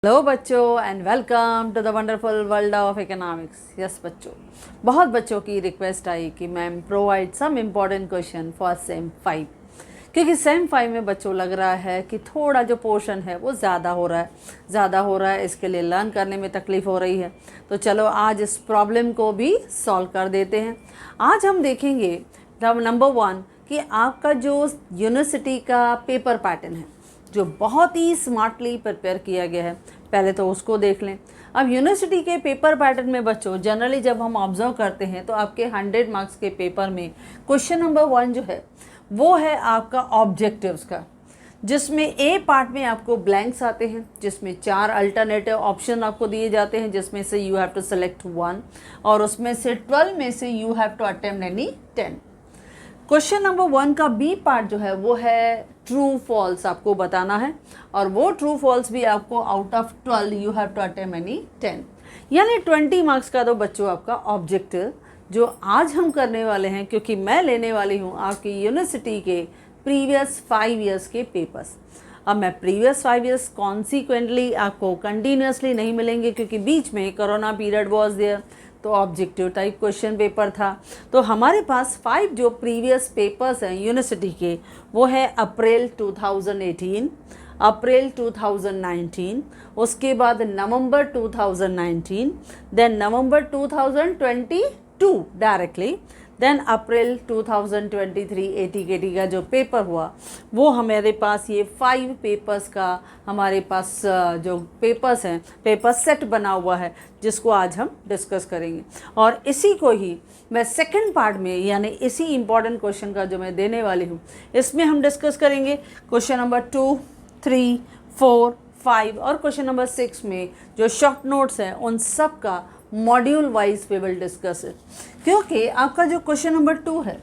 Hello बच्चों and welcome to the wonderful world of economics. Yes बच्चों, बहुत बच्चों की रिक्वेस्ट आई कि ma'am provide some important question for sem 5, क्योंकि सेम 5 में बच्चों लग रहा है कि थोड़ा जो पोर्शन है वो ज़्यादा हो रहा है, इसके लिए लर्न करने में तकलीफ़ हो रही है। तो चलो आज इस प्रॉब्लम को भी सॉल्व कर देते हैं। आज हम देखेंगे नंबर 1 कि आपका जो यूनिवर्सिटी का पेपर पैटर्न है जो बहुत ही स्मार्टली प्रिपेयर किया गया है, पहले तो उसको देख लें। अब यूनिवर्सिटी के पेपर पैटर्न में बच्चों जनरली जब हम ऑब्जर्व करते हैं तो आपके 100 मार्क्स के पेपर में क्वेश्चन नंबर 1 जो है वो है आपका ऑब्जेक्टिव्स का, जिसमें ए पार्ट में आपको ब्लैंक्स आते हैं, जिसमें 4 अल्टरनेटिव ऑप्शन आपको दिए जाते हैं, जिसमें से यू हैव टू सेलेक्ट 1 और उसमें से 12 में से you have to attempt any 10। Question number 1 का बी पार्ट जो है वो है ट्रू फॉल्स आपको बताना है, और वो ट्रू फॉल्स भी आपको out of 12 you have to attempt any 10, यानी 20 मार्क्स का तो बच्चों आपका ऑब्जेक्टिव जो आज हम करने वाले हैं, क्योंकि मैं लेने वाली हूँ आपकी यूनिवर्सिटी के प्रीवियस 5 ईयर्स के पेपर्स। अब मैं प्रीवियस 5 ईयर्स कॉन्सिक्वेंटली आपको कंटिन्यूसली नहीं मिलेंगे, क्योंकि बीच में कोरोना पीरियड वॉज देयर, तो ऑब्जेक्टिव टाइप क्वेश्चन पेपर था। तो हमारे पास 5 जो प्रीवियस पेपर्स हैं यूनिवर्सिटी के वो है अप्रैल 2018, अप्रैल 2019, उसके बाद नवंबर 2019, देन नवंबर 2022 डायरेक्टली, देन अप्रैल 2023 एटीकेटी का जो पेपर हुआ वो हमारे पास ये 5 पेपर्स का हमारे पास जो पेपर्स हैं पेपर सेट बना हुआ है, जिसको आज हम डिस्कस करेंगे। और इसी को ही मैं सेकंड पार्ट में यानी इसी इम्पॉर्टेंट क्वेश्चन का जो मैं देने वाली हूँ इसमें हम डिस्कस करेंगे क्वेश्चन नंबर 2, 3, 4, 5 और क्वेश्चन नंबर 6 में जो शॉर्ट नोट्स हैं उन सब का module wise we will discuss it, क्योंकि आपका जो क्वेश्चन नंबर 2 है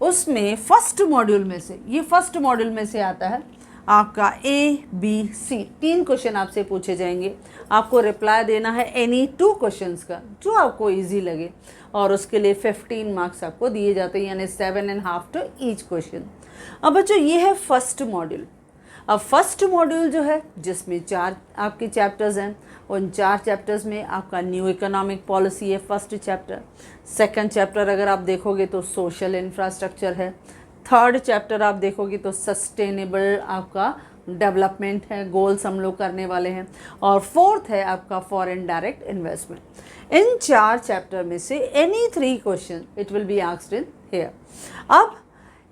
उसमें फर्स्ट मॉड्यूल में से आता है आपका ABC 3 क्वेश्चन आपसे पूछे जाएंगे। आपको रिप्लाई देना है एनी 2 क्वेश्चंस का जो आपको इजी लगे, और उसके लिए 15 मार्क्स आपको दिए जाते हैं, यानी 7.5 टू ईच क्वेश्चन। अब बच्चों ये है फर्स्ट मॉड्यूल। अब फर्स्ट मॉड्यूल जो है जिसमें 4 आपके चैप्टर्स हैं, उन 4 चैप्टर्स में आपका न्यू इकोनॉमिक पॉलिसी है फर्स्ट चैप्टर। सेकंड चैप्टर अगर आप देखोगे तो सोशल इंफ्रास्ट्रक्चर है। थर्ड चैप्टर आप देखोगे तो सस्टेनेबल आपका डेवलपमेंट है, गोल्स हम लोग करने वाले हैं। और फोर्थ है आपका फॉरेन डायरेक्ट इन्वेस्टमेंट। इन 4 चैप्टर में से any 3 question it will be asked in here. अब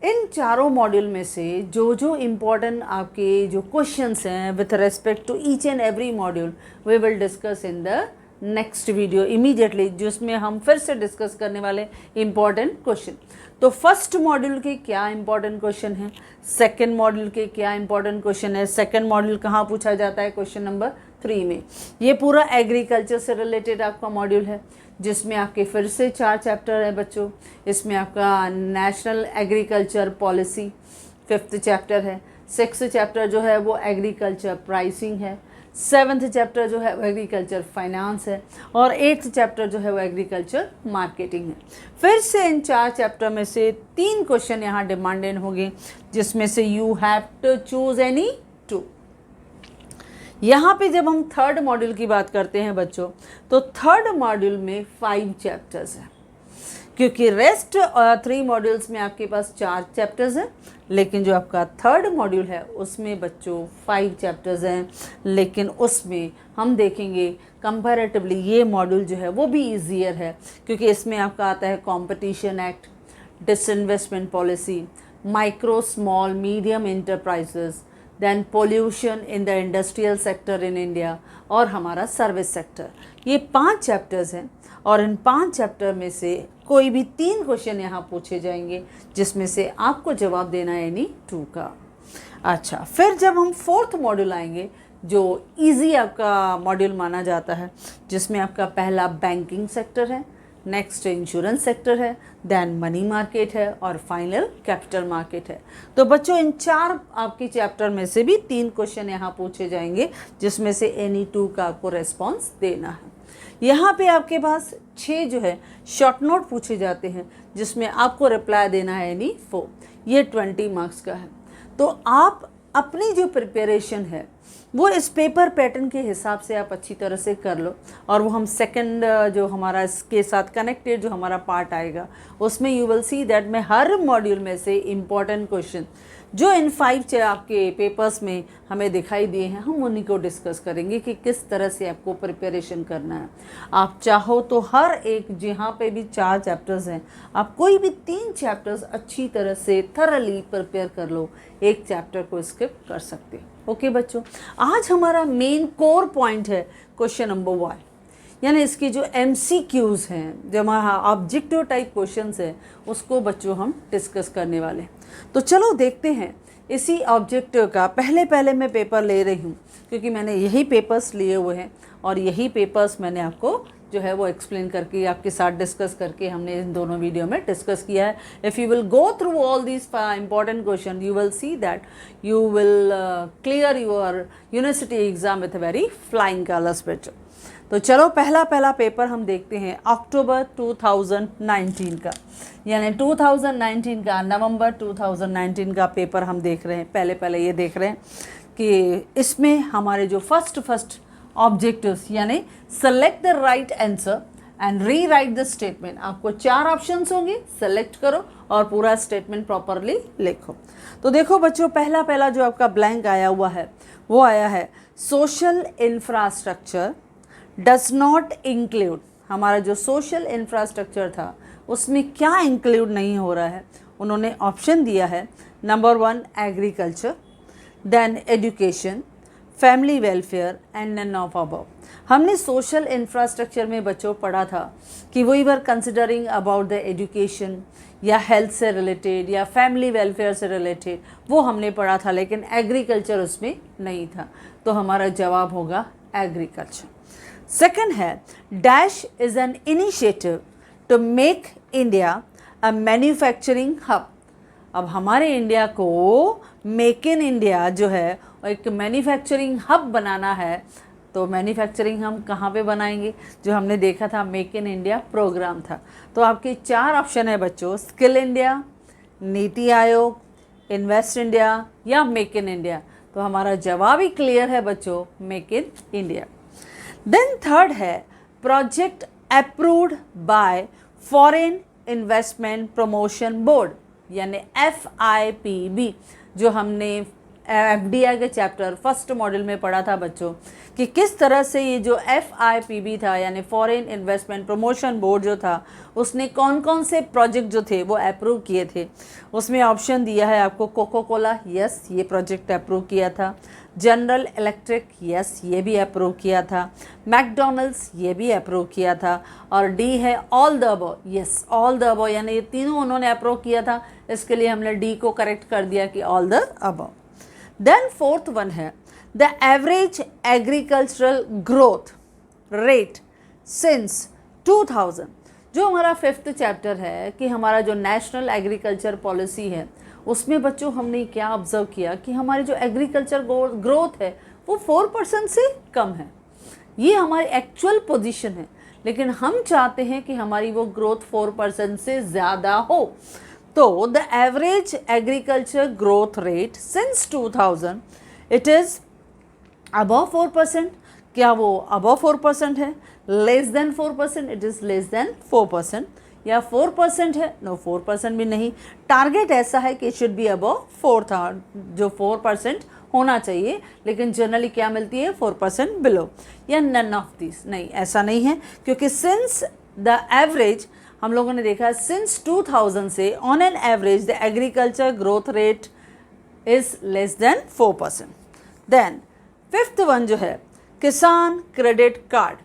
इन चारों मॉड्यूल में से जो इम्पोर्टेंट आपके जो क्वेश्चंस हैं with respect to each and every module we will discuss in the next video immediately, जिसमें हम फिर से डिस्कस करने वाले इम्पॉर्टेंट क्वेश्चन। तो फर्स्ट मॉड्यूल के क्या इम्पॉर्टेंट क्वेश्चन हैं, सेकंड मॉड्यूल के क्या इम्पॉर्टेंट क्वेश्चन है, सेकंड मॉड्यूल कहाँ पूछा जाता है क्वेश्चन नंबर 3 में। ये पूरा एग्रीकल्चर से रिलेटेड आपका मॉड्यूल है, जिसमें आपके फिर से 4 चैप्टर है बच्चों। इसमें आपका national agriculture policy 5th chapter है, 6th चैप्टर जो है वो एग्रीकल्चर प्राइसिंग है, 7th चैप्टर जो है वो एग्रीकल्चर फाइनेंस है, और 8th चैप्टर जो है वो एग्रीकल्चर मार्केटिंग है। फिर से इन 4 चैप्टर में से 3 क्वेश्चन यहाँ डिमांडेड होंगे, जिसमें से you have to choose any 2। यहाँ पे जब हम थर्ड मॉड्यूल की बात करते हैं बच्चों, तो थर्ड मॉड्यूल में 5 चैप्टर्स हैं, क्योंकि रेस्ट 3 मॉड्यूल्स में आपके पास 4 चैप्टर्स हैं, लेकिन जो आपका थर्ड मॉड्यूल है उसमें बच्चों 5 चैप्टर्स हैं। लेकिन उसमें हम देखेंगे कंपैरेटिवली ये मॉड्यूल जो है वो भी ईजियर है, क्योंकि इसमें आपका आता है competition act, disinvestment policy, micro small medium enterprises, then pollution in the industrial sector in India, और हमारा सर्विस सेक्टर। ये 5 चैप्टर्स हैं, और इन 5 चैप्टर में से कोई भी 3 क्वेश्चन यहाँ पूछे जाएंगे, जिसमें से आपको जवाब देना है एनी 2 का। अच्छा, फिर जब हम 4th मॉड्यूल आएंगे जो इजी आपका मॉड्यूल माना जाता है, जिसमें आपका पहला बैंकिंग सेक्टर है, नेक्स्ट इंश्योरेंस सेक्टर है, देन मनी मार्केट है, और फाइनल कैपिटल मार्केट है। तो बच्चों इन 4 आपके चैप्टर में से भी 3 क्वेश्चन यहाँ पूछे जाएंगे, जिसमें से एनी 2 का आपको रेस्पॉन्स देना है। यहाँ पे आपके पास 6 जो है शॉर्ट नोट पूछे जाते हैं, जिसमें आपको रिप्लाई देना है एनी 4। ये 20 मार्क्स का है। तो आप अपनी जो प्रिपरेशन है वो इस पेपर पैटर्न के हिसाब से आप अच्छी तरह से कर लो, और वो हम सेकंड जो हमारा इसके साथ कनेक्टेड जो हमारा पार्ट आएगा उसमें यू विल सी दैट मैं हर मॉड्यूल में से इम्पॉर्टेंट क्वेश्चन जो इन 5 आपके पेपर्स में हमें दिखाई दिए हैं हम उन्हीं को डिस्कस करेंगे कि किस तरह से आपको प्रिपरेशन करना है। आप चाहो तो हर एक, जहाँ पे भी 4 चैप्टर्स हैं, आप कोई भी 3 चैप्टर्स अच्छी तरह से थरली प्रिपेयर कर लो, एक चैप्टर को स्किप कर सकते हो। ओके बच्चों, आज हमारा मेन कोर पॉइंट है क्वेश्चन नंबर 1, यानी इसकी जो MCQs हैं, जो हमारा ऑब्जेक्टिव टाइप क्वेश्चंस है, उसको बच्चों हम डिस्कस करने वाले हैं। तो चलो देखते हैं इसी ऑब्जेक्टिव का। पहले मैं पेपर ले रही हूँ क्योंकि मैंने यही पेपर्स लिए हुए हैं और यही पेपर्स मैंने आपको जो है वो एक्सप्लेन करके आपके साथ डिस्कस करके हमने इन दोनों वीडियो में डिस्कस किया है। If you will go through all these important question you will see that you will clear your university exam with very flying colours बच्चों। तो चलो पहला पेपर हम देखते हैं अक्टूबर 2019 का, यानी 2019 का, नवंबर 2019 का पेपर हम देख रहे हैं। पहले ये देख रहे हैं कि इसमें हमारे जो फर्स्ट ऑब्जेक्टिव्स, यानी select the right answer and re right the statement. आपको 4 ऑप्शंस होंगे, सेलेक्ट करो और पूरा स्टेटमेंट प्रॉपरली लिखो। तो देखो बच्चों, पहला जो आपका ब्लैंक आया हुआ है वो आया है social infrastructure does not include. हमारा जो सोशल इंफ्रास्ट्रक्चर था उसमें क्या इंक्लूड नहीं हो रहा है। उन्होंने ऑप्शन दिया है number 1 agriculture, then education, family welfare and none of above. हमने सोशल इंफ्रास्ट्रक्चर में बच्चों पढ़ा था कि we were considering about the education या हेल्थ से रिलेटेड या फैमिली वेलफेयर से रिलेटेड, वो हमने पढ़ा था, लेकिन एग्रीकल्चर उसमें नहीं था। तो हमारा जवाब होगा एग्रीकल्चर। सेकंड है dash is an initiative to make India a manufacturing hub. अब हमारे इंडिया को मेक इन इंडिया जो है एक मैन्युफैक्चरिंग हब बनाना है। तो मैन्युफैक्चरिंग हम कहाँ पे बनाएंगे? जो हमने देखा था मेक इन इंडिया प्रोग्राम था। तो आपके 4 ऑप्शन है बच्चों, skill India, Niti Aayog, invest India या मेक इन इंडिया। तो हमारा जवाब ही क्लियर है बच्चों, make in India. Then third है project approved by foreign investment promotion board, यानी FIPB, जो हमने FDI के चैप्टर फर्स्ट मॉड्यूल में पढ़ा था बच्चों कि किस तरह से ये जो FIPB था यानी फॉरेन इन्वेस्टमेंट प्रमोशन बोर्ड जो था उसने कौन कौन से प्रोजेक्ट जो थे वो अप्रूव किए थे। उसमें ऑप्शन दिया है आपको कोको कोला, यस ये प्रोजेक्ट अप्रूव किया था, जनरल इलेक्ट्रिक, यस ये भी अप्रूव किया था, मैकडॉनल्ड्स ये भी अप्रूव किया था, और डी है all the above, yes all the above, यानी ये तीनों उन्होंने अप्रूव किया था। इसके लिए हमने डी को करेक्ट कर दिया कि all the above. Then fourth one है the average agricultural growth rate since 2000। जो हमारा 5th चैप्टर है कि हमारा जो नेशनल एग्रीकल्चर पॉलिसी है उसमें बच्चों हमने क्या ऑब्जर्व किया कि हमारी जो एग्रीकल्चर ग्रोथ है वो 4% से कम है। ये हमारी एक्चुअल पोजीशन है, लेकिन हम चाहते हैं कि हमारी वो ग्रोथ 4% से ज़्यादा हो। तो the average agriculture growth rate since 2000 it is above 4%। क्या वो अबव 4% है? Less than 4%? It is less than 4%। या 4% है? नो 4% भी नहीं। टारगेट ऐसा है कि इट शुड बी अबव 4 था, जो 4% होना चाहिए, लेकिन जनरली क्या मिलती है 4% बिलो, या नन ऑफ दिस। नहीं, ऐसा नहीं है, क्योंकि सिंस द एवरेज हम लोगों ने देखा सिंस 2000 से on an average the agriculture growth rate is less than 4%। Then 5th one जो है किसान क्रेडिट कार्ड।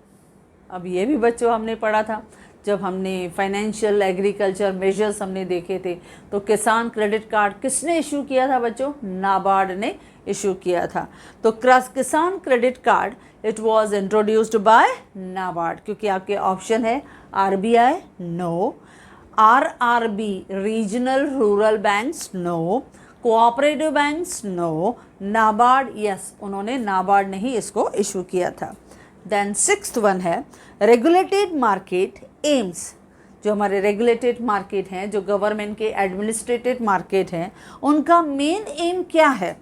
अब ये भी बच्चों हमने पढ़ा था जब हमने फाइनेंशियल एग्रीकल्चर मेजर्स हमने देखे थे। तो किसान क्रेडिट कार्ड किसने इशू किया था बच्चों? नाबार्ड ने इशू किया था। तो किसान credit card it was introduced by NABARD, क्योंकि आपके ऑप्शन है RBI no, RRB regional rural banks no, cooperative banks no, NABARD yes, उन्होंने नाबार्ड ने ही इसको इशू किया था। देन 6th वन है रेगुलेटेड मार्केट एम्स। जो हमारे रेगुलेटेड मार्केट हैं, जो गवर्नमेंट के एडमिनिस्ट्रेटेड मार्केट हैं, उनका मेन एम क्या है?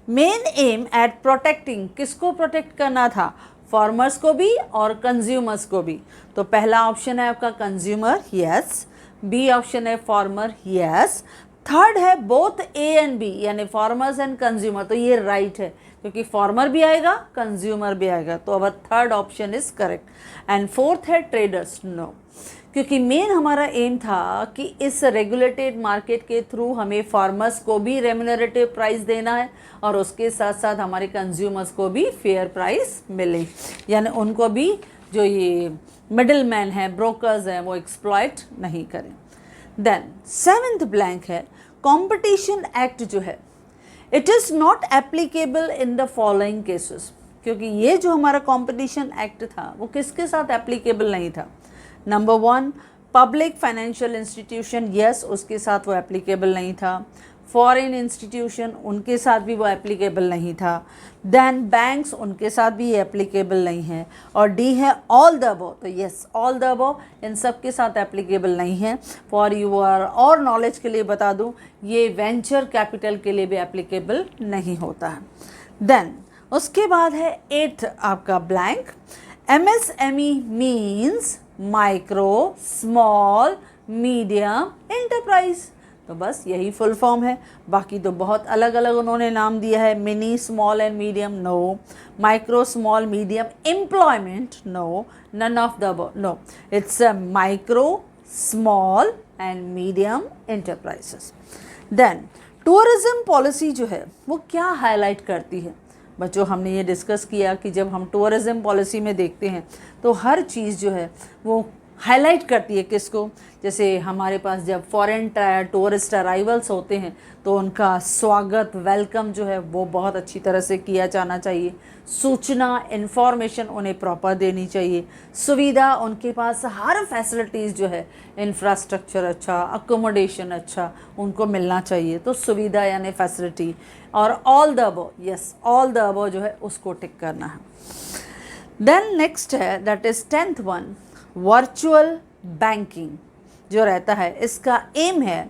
मेन एम एट प्रोटेक्टिंग, किसको प्रोटेक्ट करना था? फार्मर्स को भी और कंज्यूमर्स को भी। तो पहला ऑप्शन है आपका कंज्यूमर, यस। बी ऑप्शन है फार्मर, यस। थर्ड है बोथ ए एंड बी, यानी फार्मर्स एंड कंज्यूमर, तो ये राइट है क्योंकि फार्मर भी आएगा कंज्यूमर भी आएगा, तो our third option is correct. And fourth है ट्रेडर्स, नो, क्योंकि मेन हमारा एम था कि इस रेगुलेटेड मार्केट के थ्रू हमें फार्मर्स को भी रेम्यूनरेटिव प्राइस देना है और उसके साथ साथ हमारे कंज्यूमर्स को भी फेयर प्राइस मिले, यानी उनको भी जो ये मिडिल मैन है, ब्रोकर्स हैं, वो एक्सप्लॉइट नहीं करें। देन सेवेंथ ब्लैंक है कंपटीशन एक्ट जो है, it is not applicable in the following cases, क्योंकि ये जो हमारा कंपटीशन एक्ट था वो किसके साथ एप्लीकेबल नहीं था? Number 1 public financial institution, yes, उसके साथ वो एप्लीकेबल नहीं था। फॉरेन इंस्टीट्यूशन, उनके साथ भी वो एप्लीकेबल नहीं था। देन बैंक्स, उनके साथ भी ये एप्लीकेबल नहीं है। और डी है ऑल द अबव, तो yes all the above in सब के साथ एप्लीकेबल नहीं है। फॉर यूर और नॉलेज के लिए बता दूं, ये वेंचर कैपिटल के लिए भी एप्लीकेबल नहीं होता है। देन उसके बाद है 8th आपका blank, MSME means micro small medium enterprise, तो बस यही फुल फॉर्म है। बाकी तो बहुत अलग अलग उन्होंने नाम दिया है, mini small and medium, no. Micro small medium employment, no. None of the above, no. It's a micro small and medium enterprises. Then tourism policy जो है वो क्या हाईलाइट करती है? बच्चों हमने ये डिस्कस किया कि जब हम टूरिज्म पॉलिसी में देखते हैं तो हर चीज़ जो है वो हाईलाइट करती है किसको? जैसे हमारे पास जब फॉरेन टूरिस्ट अराइवल्स होते हैं तो उनका स्वागत, वेलकम जो है वो बहुत अच्छी तरह से किया जाना चाहिए। सूचना, इन्फॉर्मेशन उन्हें प्रॉपर देनी चाहिए। सुविधा, उनके पास हर फैसिलिटीज़ जो है, इंफ्रास्ट्रक्चर अच्छा, अकोमोडेशन अच्छा उनको मिलना चाहिए, तो सुविधा यानी फैसिलिटी। और all the above, yes all the above जो है उसको टिक करना है। देन नेक्स्ट है that is 10th one, virtual banking जो रहता है, इसका एम है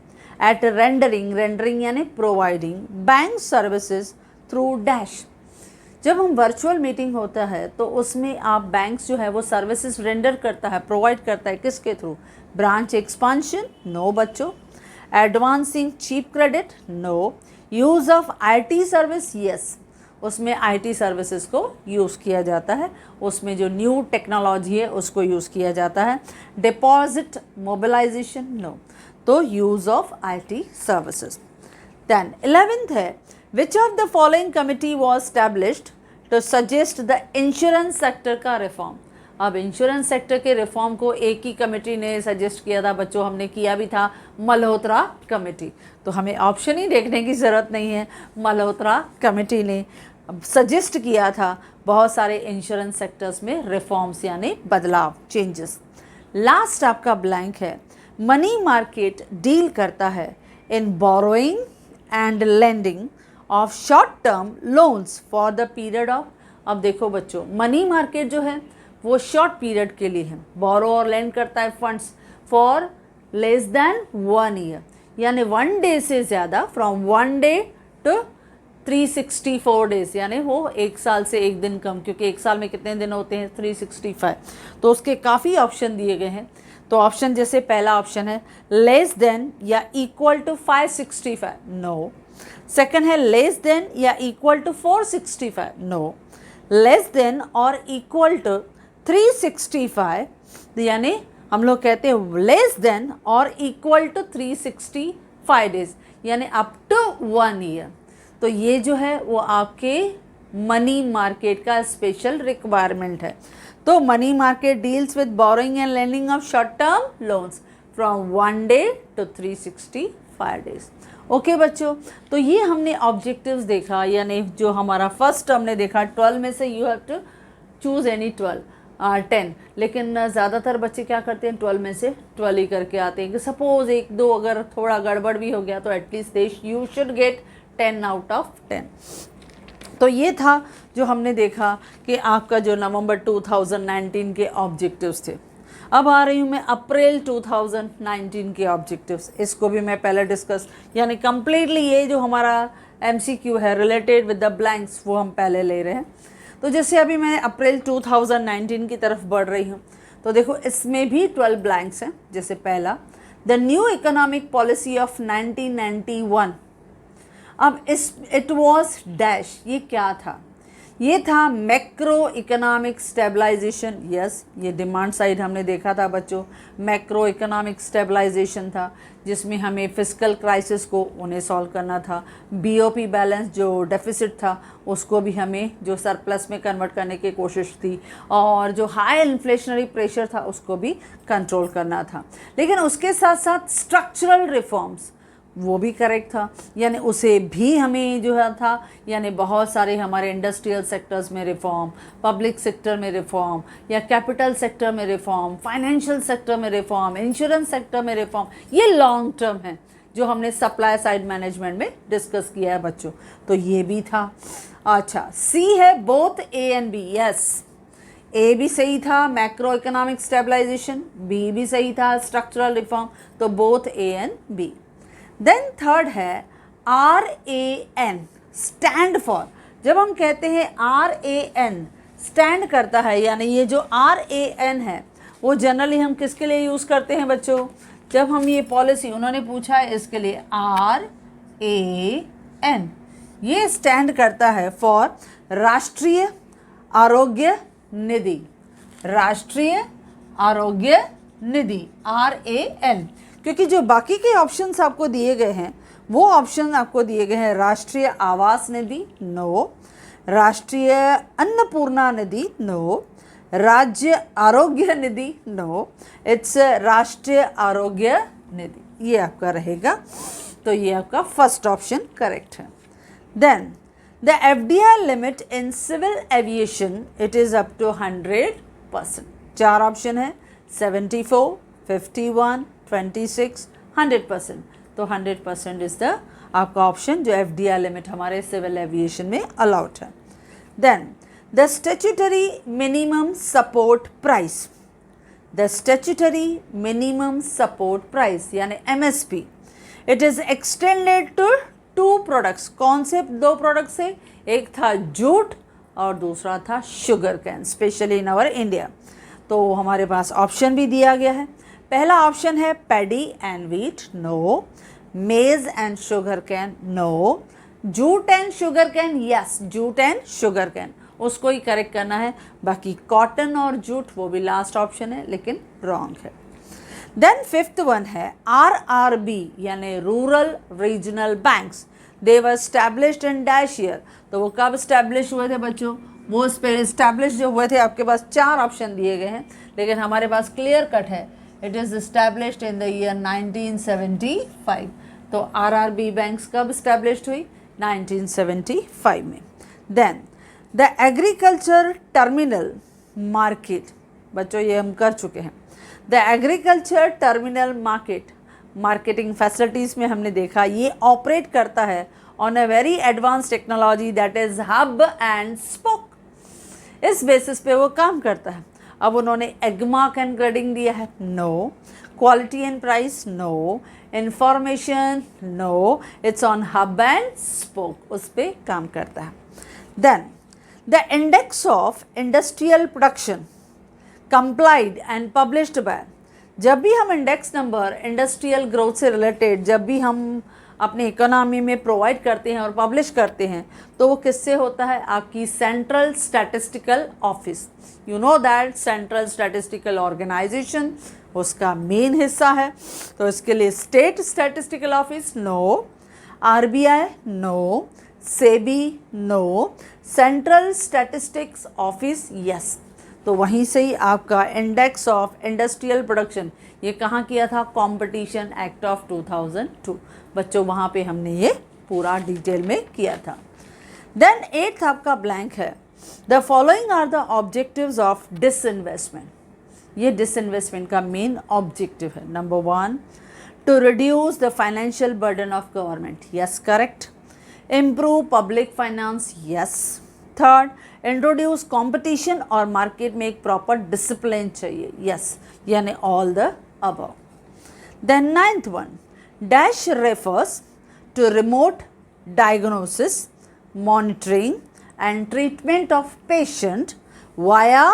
एट रेंडरिंग यानी providing bank services through dash. जब हम वर्चुअल मीटिंग होता है तो उसमें आप बैंक्स जो है वो सर्विसेज रेंडर करता है, प्रोवाइड करता है, किसके थ्रू? ब्रांच एक्सपांशन, नो बच्चों। Advancing cheap credit, no. Use of IT service, yes, उसमें IT सर्विसेज को यूज़ किया जाता है, उसमें जो न्यू टेक्नोलॉजी है उसको यूज़ किया जाता है। डिपॉजिट मोबिलाइजेशन, नो, तो use of IT services. Then 11th है which of the following committee was established to suggest the insurance sector का रिफॉर्म। अब इंश्योरेंस सेक्टर के रिफॉर्म को एक ही कमेटी ने सजेस्ट किया था बच्चों, हमने किया भी था, मल्होत्रा कमेटी। तो हमें ऑप्शन ही देखने की ज़रूरत नहीं है, मल्होत्रा कमेटी ने सजेस्ट किया था बहुत सारे इंश्योरेंस सेक्टर्स में रिफॉर्म्स यानी बदलाव, चेंजेस। लास्ट आपका ब्लैंक है, मनी मार्केट डील करता है in borrowing and lending of short term loans for the period of. अब देखो बच्चों, मनी मार्केट जो है वो शॉर्ट पीरियड के लिए है, बोरो और लेंड करता है funds for less than 1 year, यानी 1 डे से ज़्यादा, फ्रॉम 1 डे टू 364 डेज, यानी वो 1 साल से 1 दिन कम, क्योंकि 1 साल में कितने दिन होते हैं? 365। तो उसके काफ़ी ऑप्शन दिए गए हैं। तो ऑप्शन जैसे पहला ऑप्शन है लेस देन या इक्वल टू 565, नो। सेकंड है लेस देन या equal to 465, no. Less than और इक्वल टू 365, यानी हम लोग कहते हैं लेस देन और इक्वल टू 365 डेज, यानी अप टू 1 ईयर। तो ये जो है वो आपके मनी मार्केट का स्पेशल रिक्वायरमेंट है। तो money market deals with borrowing and lending of short term loans from 1 day to 365 days. Okay बच्चों, तो ये हमने ऑब्जेक्टिव्स देखा, यानी जो हमारा फर्स्ट हमने देखा 12 में से you have to choose any 10, लेकिन ज़्यादातर बच्चे क्या करते हैं 12 में से 12 ही करके आते हैं कि सपोज़ 1-2 अगर थोड़ा गड़बड़ भी हो गया तो at least you should get 10 out of 10। तो ये था जो हमने देखा कि आपका जो नवंबर 2019 के ऑब्जेक्टिव्स थे। अब आ रही हूँ मैं अप्रैल 2019 के ऑब्जेक्टिव्स। इसको भी मैं पहले डिस्कस, यानी कंप्लीटली ये जो हमारा MCQ है रिलेटेड विद द ब्लैंक्स, वो हम पहले ले रहे हैं। तो जैसे अभी मैं अप्रैल 2019 की तरफ बढ़ रही हूँ, तो देखो इसमें भी 12 ब्लैंक्स हैं। जैसे पहला, the new economic policy of 1991। अब इट वॉज डैश, ये क्या था? ये था मैक्रो इकोनॉमिक स्टेबलाइजेशन। यस, ये डिमांड साइड हमने देखा था बच्चों, मैक्रो इकोनॉमिक स्टेबलाइजेशन था, जिसमें हमें फिस्कल क्राइसिस को उन्हें सॉल्व करना था। BOP बैलेंस जो डेफिसिट था उसको भी हमें जो सरप्लस में कन्वर्ट करने की कोशिश थी, और जो हाई इन्फ्लेशनरी प्रेशर था उसको भी कंट्रोल करना था। लेकिन उसके साथ साथ स्ट्रक्चरल रिफॉर्म्स, वो भी करेक्ट था, यानी उसे भी हमें जो है था, यानी बहुत सारे हमारे इंडस्ट्रियल सेक्टर्स में रिफॉर्म, पब्लिक सेक्टर में रिफॉर्म, या कैपिटल सेक्टर में रिफॉर्म, फाइनेंशियल सेक्टर में रिफॉर्म, इंश्योरेंस सेक्टर में रिफॉर्म, ये लॉन्ग टर्म है जो हमने सप्लाई साइड मैनेजमेंट में डिस्कस किया है बच्चों। तो ये भी था। अच्छा, C है both A and B। Yes, A भी सही था, मैक्रो इकोनॉमिक स्टेबलाइजेशन, B भी सही था, स्ट्रक्चरल रिफॉर्म, तो both A and B। Then third है RAN, स्टैंड फॉर। जब हम कहते हैं RAN स्टैंड करता है, यानी ये जो RAN है वो जनरली हम किसके लिए यूज़ करते हैं बच्चों? जब हम ये पॉलिसी, उन्होंने पूछा है इसके लिए RAN, ये स्टैंड करता है फॉर राष्ट्रीय आरोग्य निधि। राष्ट्रीय आरोग्य निधि RAN, क्योंकि जो बाकी के ऑप्शंस आपको दिए गए हैं वो ऑप्शन आपको दिए गए हैं राष्ट्रीय आवास निधि, नो। राष्ट्रीय अन्नपूर्णा निधि, नो। राज्य आरोग्य निधि, नो। इट्स राष्ट्रीय आरोग्य निधि, ये आपका रहेगा। तो ये आपका फर्स्ट ऑप्शन करेक्ट है। Then the FDI limit in civil aviation, it is up to 100%। चार ऑप्शन है, 74, 51, 26, 100%। तो 100% इज द आपका ऑप्शन जो FDI लिमिट हमारे सिविल एविएशन में अलाउड है। Then the statutory minimum support price, the statutory minimum support price यानी MSP, it is extended to 2 products. कौन से 2 प्रोडक्ट से? एक था जूट और दूसरा था sugar cane, specially in our India. तो हमारे पास ऑप्शन भी दिया गया है। पहला ऑप्शन है paddy and wheat, no. Maize and sugar cane, no. Jute and sugar cane, yes, jute and sugar cane, उसको ही करेक्ट करना है। बाकी कॉटन और जूट वो भी लास्ट ऑप्शन है, लेकिन रॉन्ग है। देन फिफ्थ वन है RRB यानी rural regional banks. They were established in dash year. तो वो कब एस्टैब्लिश हुए थे बच्चों? वो एस्टैब्लिश जो हुए थे, आपके पास 4 ऑप्शन दिए गए हैं, लेकिन हमारे पास क्लियर कट है, it is established in the year 1975। तो RRB बैंक्स कब एस्टैब्लिश्ड हुई? 1975 में। Then the agriculture terminal market, बच्चों ये हम कर चुके हैं। The agriculture terminal market, marketing facilities में हमने देखा ये ऑपरेट करता है on a very advance technology that is hub and spoke. इस बेसिस पे वो काम करता है। अब उन्होंने एगमार्क एंड ग्रेडिंग दिया है, no. Quality and price, no. Information, no. It's on hub and spoke, उस पर काम करता है। Then the index of industrial production compiled and published by. जब भी हम इंडेक्स नंबर इंडस्ट्रियल ग्रोथ से रिलेटेड जब भी हम अपने इकोनॉमी में प्रोवाइड करते हैं और पब्लिश करते हैं, तो वो किससे होता है? आपकी central statistical office. You know that central statistical organisation उसका मेन हिस्सा है। तो इसके लिए state statistical office, no. RBI, no. SEBI, no. Central statistics office, yes. तो वहीं से ही आपका इंडेक्स ऑफ इंडस्ट्रियल प्रोडक्शन ये कहाँ किया था? Competition act of 2002। बच्चों वहाँ पे हमने ये पूरा डिटेल में किया था। देन 8th आपका ब्लैंक है, the following are the objectives of disinvestment. ये डिसइन्वेस्टमेंट का मेन ऑब्जेक्टिव है। Number 1, to reduce the financial burden of government, yes correct. Improve public finance, yes. Third, introduce competition और market में एक proper discipline चाहिए, yes, यानी all the above. Then ninth one, dash refers to remote diagnosis, monitoring and treatment of patient via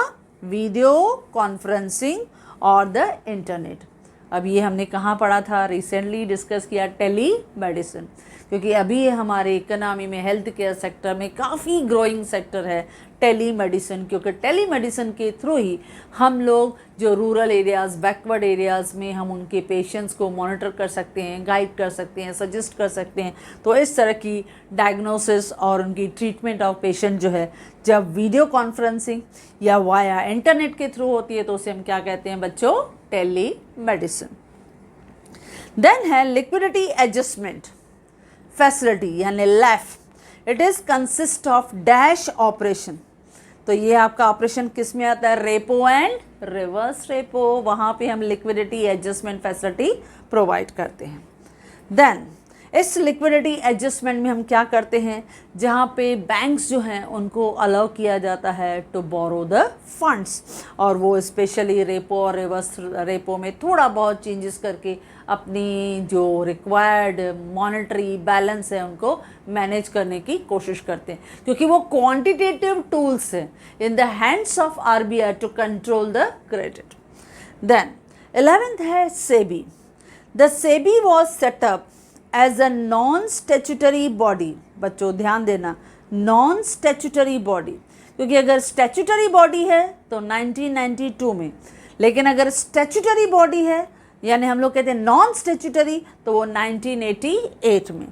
video conferencing or the internet. अब ये हमने कहाँ पढ़ा था, रिसेंटली डिस्कस किया, टेली मेडिसिन, क्योंकि अभी ये हमारे इकोनॉमी में हेल्थ केयर सेक्टर में काफ़ी ग्रोइंग सेक्टर है टेली मेडिसिन, क्योंकि टेली मेडिसिन के थ्रू ही हम लोग जो रूरल एरियाज़, बैकवर्ड एरियाज़ में हम उनके पेशेंट्स को मॉनिटर कर सकते हैं, गाइड कर सकते हैं, सजेस्ट कर सकते हैं. तो इस तरह की डायग्नोसिस और उनकी ट्रीटमेंट ऑफ पेशेंट जो है जब वीडियो कॉन्फ्रेंसिंग या वाया इंटरनेट के थ्रू होती है तो उसे हम क्या कहते हैं बच्चों, टेली मेडिसिन. देन है लिक्विडिटी एडजस्टमेंट फैसिलिटी यानी LAF. It is consist of dash operation. तो ये आपका ऑपरेशन किस में आता है, रेपो एंड रिवर्स रेपो. वहाँ पे हम लिक्विडिटी एडजस्टमेंट फैसिलिटी प्रोवाइड करते हैं. देन इस लिक्विडिटी एडजस्टमेंट में हम क्या करते हैं, जहाँ पे बैंक्स जो हैं उनको अलाउ किया जाता है टू बोरो द फंड्स, और वो स्पेशली रेपो और रिवर्स रेपो में थोड़ा बहुत चेंजेस करके अपनी जो रिक्वायर्ड मॉनेटरी बैलेंस है उनको मैनेज करने की कोशिश करते हैं, क्योंकि वो क्वांटिटेटिव टूल्स हैं in the hands of RBI to control the credit. Then 11th है SEBI. The SEBI was set up as a non statutory body. बच्चों ध्यान देना, नॉन स्टैट्यूटरी बॉडी, क्योंकि अगर स्टैट्यूटरी बॉडी है तो 1992 में, लेकिन अगर स्टैट्यूटरी बॉडी है यानी हम लोग कहते हैं नॉन स्टैट्यूटरी तो वो 1988 में.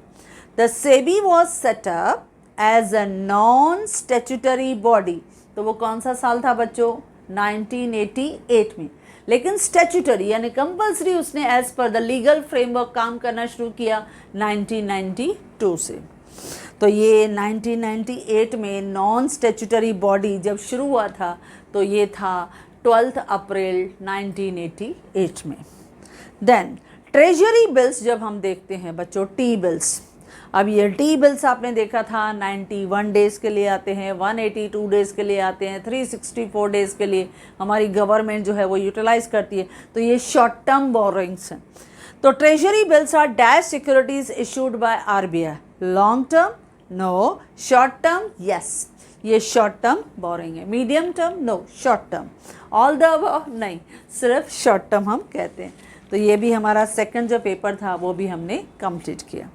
The SEBI was set up as a non statutory body. तो वो कौन सा साल था बच्चों, 1988 में. लेकिन स्टैट्यूटरी यानी कंपल्सरी उसने as per the legal framework काम करना शुरू किया 1992 से. तो ये 1998 में नॉन स्टैट्यूटरी बॉडी जब शुरू हुआ था तो ये था 12 अप्रैल 1988 में. देन ट्रेजरी बिल्स जब हम देखते हैं बच्चों, टी बिल्स. अब ये टी बिल्स आपने देखा था 91 डेज़ के लिए आते हैं, 182 डेज़ के लिए आते हैं, 364 डेज़ के लिए हमारी गवर्नमेंट जो है वो यूटिलाइज करती है. तो ये शॉर्ट टर्म बोरोइंग्स हैं. तो treasury bills are dash securities issued by RBI. Long term no, short term yes, ये शॉर्ट टर्म बोरिंग है. Medium term no, short term. All the above नहीं, सिर्फ शॉर्ट टर्म हम कहते हैं. तो ये भी हमारा सेकंड जो पेपर था वो भी हमने कंप्लीट किया.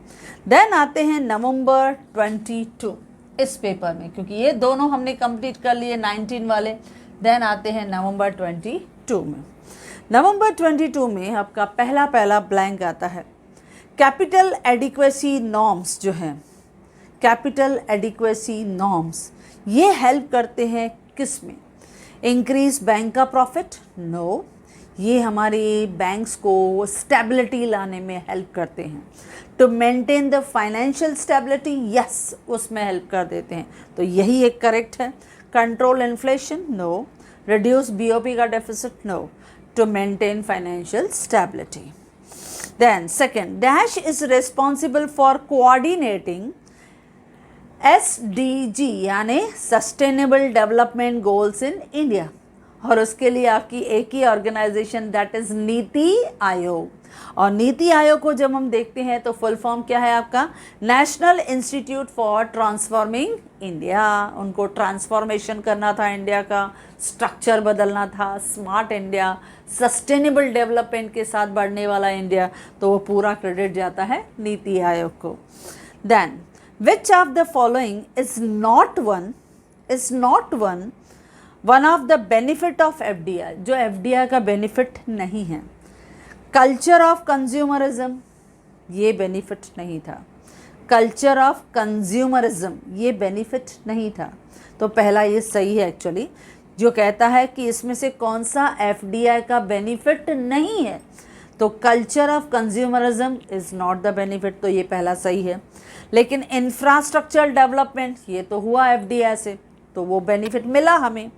देन आते हैं नवंबर 22 इस पेपर में, क्योंकि ये दोनों हमने कंप्लीट कर लिए 19 वाले. देन आते हैं नवंबर 22 में. नवंबर 22 में आपका पहला ब्लैंक आता है. कैपिटल एडिक्वेसी नॉर्म्स जो हैं, कैपिटल एडिक्वेसी नॉर्म्स ये हेल्प करते हैं किस में, इंक्रीज बैंक का प्रॉफिट, नो, ये हमारे बैंक्स को स्टेबिलिटी लाने में हेल्प करते हैं. To maintain the financial stability, yes, उसमें हेल्प कर देते हैं. तो यही एक करेक्ट है. Control inflation, no. Reduce BOP का deficit, no. To maintain financial stability. Then second, dash is responsible for coordinating SDG यानी sustainable development goals in India, और उसके लिए आपकी एक ही organisation that is NITI Aayog. और नीति आयोग को जब हम देखते हैं तो फुल फॉर्म क्या है आपका, national institute for transforming India. उनको ट्रांसफॉर्मेशन करना था, इंडिया का स्ट्रक्चर बदलना था, स्मार्ट इंडिया, सस्टेनेबल डेवलपमेंट के साथ बढ़ने वाला इंडिया. तो वो पूरा क्रेडिट जाता है नीति आयोग को. Then which of the following is not one of the benefit of FDI, जो एफडीआई का बेनिफिट नहीं है. कल्चर ऑफ कंज्यूमरिज्म, ये बेनिफिट नहीं था. कल्चर ऑफ कंज्यूमरिज्म ये बेनिफिट नहीं था. तो पहला ये सही है एक्चुअली, जो कहता है कि इसमें से कौन सा एफडीआई का बेनिफिट नहीं है. तो culture of consumerism is not the benefit, तो ये पहला सही है. लेकिन इंफ्रास्ट्रक्चर डेवलपमेंट ये तो हुआ एफडीआई से, तो वो बेनिफिट मिला हमें.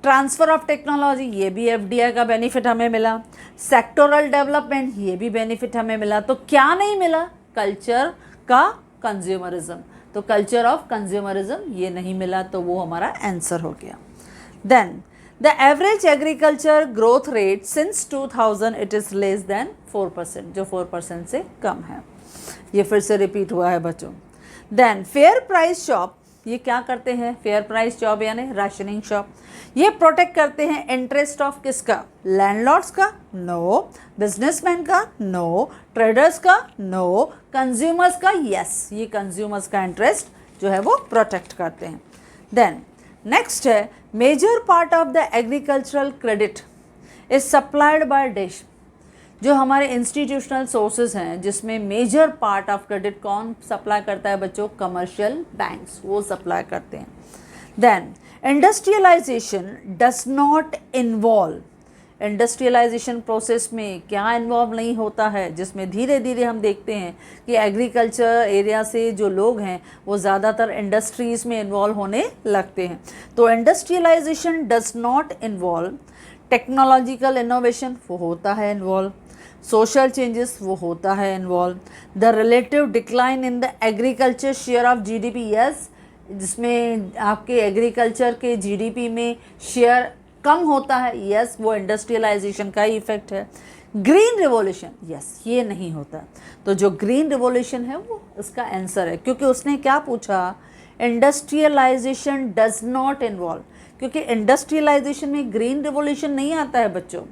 ट्रांसफ़र ऑफ टेक्नोलॉजी ये भी एफडीआई का बेनिफिट हमें मिला. सेक्टोरल डेवलपमेंट ये भी बेनिफिट हमें मिला. तो क्या नहीं मिला, कल्चर का कंज्यूमरिज्म. तो तो कल्चर ऑफ कंज्यूमरिज्म ये नहीं मिला, तो वो हमारा आंसर हो गया। Then the average agriculture growth rate since 2000 it is less than 4%, जो 4% से कम है। ये फिर से रिपीट हुआ है बच्चों। देन फेयर प्राइस शॉप, ये क्या करते हैं? फेयर प्राइस शॉप यानी राशनिंग शॉप, ये प्रोटेक्ट करते हैं इंटरेस्ट ऑफ किसका? लैंडलॉर्ड्स का? नो। बिजनेसमैन का? नो। ट्रेडर्स का? नो। कंज्यूमर्स का? यस, ये कंज्यूमर्स का इंटरेस्ट जो है वो प्रोटेक्ट करते हैं। देन नेक्स्ट है major part of the agricultural credit is supplied by dash. जो हमारे इंस्टीट्यूशनल सोर्सेज हैं जिसमें मेजर पार्ट ऑफ क्रेडिट कौन सप्लाई करता है बच्चों? कमर्शियल बैंक्स, वो सप्लाई करते हैं। Then industrialisation does not involve, industrialisation process में क्या इन्वॉल्व नहीं होता है, जिसमें धीरे धीरे हम देखते हैं कि एग्रीकल्चर एरिया से जो लोग हैं वो ज़्यादातर इंडस्ट्रीज़ में इन्वॉल्व होने लगते हैं। तो industrialisation does not involve, technological innovation वो होता है इन्वॉल्व, सोशल चेंजेस वो होता है involve, the relative decline in the agriculture share of GDP, yes, जिसमें आपके एग्रीकल्चर के जीडीपी में शेयर कम होता है, यस, वो इंडस्ट्रियलाइजेशन का ही इफेक्ट है। ग्रीन रिवॉल्यूशन, यस, ये नहीं होता। तो जो ग्रीन रिवॉल्यूशन है वो इसका आंसर है, क्योंकि उसने क्या पूछा? इंडस्ट्रियलाइजेशन डज नॉट इन्वॉल्व, क्योंकि इंडस्ट्रियलाइजेशन में ग्रीन रिवॉल्यूशन नहीं आता है बच्चों।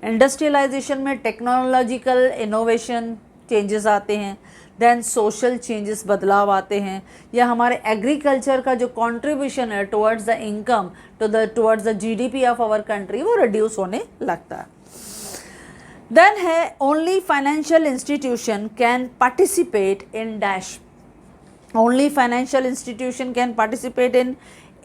इंडस्ट्रियलाइजेशन में टेक्नोलॉजिकल इनोवेशन चेंजेस आते हैं, देन सोशल चेंजेस बदलाव आते हैं, या हमारे एग्रीकल्चर का जो कंट्रीब्यूशन है towards the income towards the GDP of our country वो रिड्यूस होने लगता है। देन है only financial institution can participate in dash, only financial institution can participate in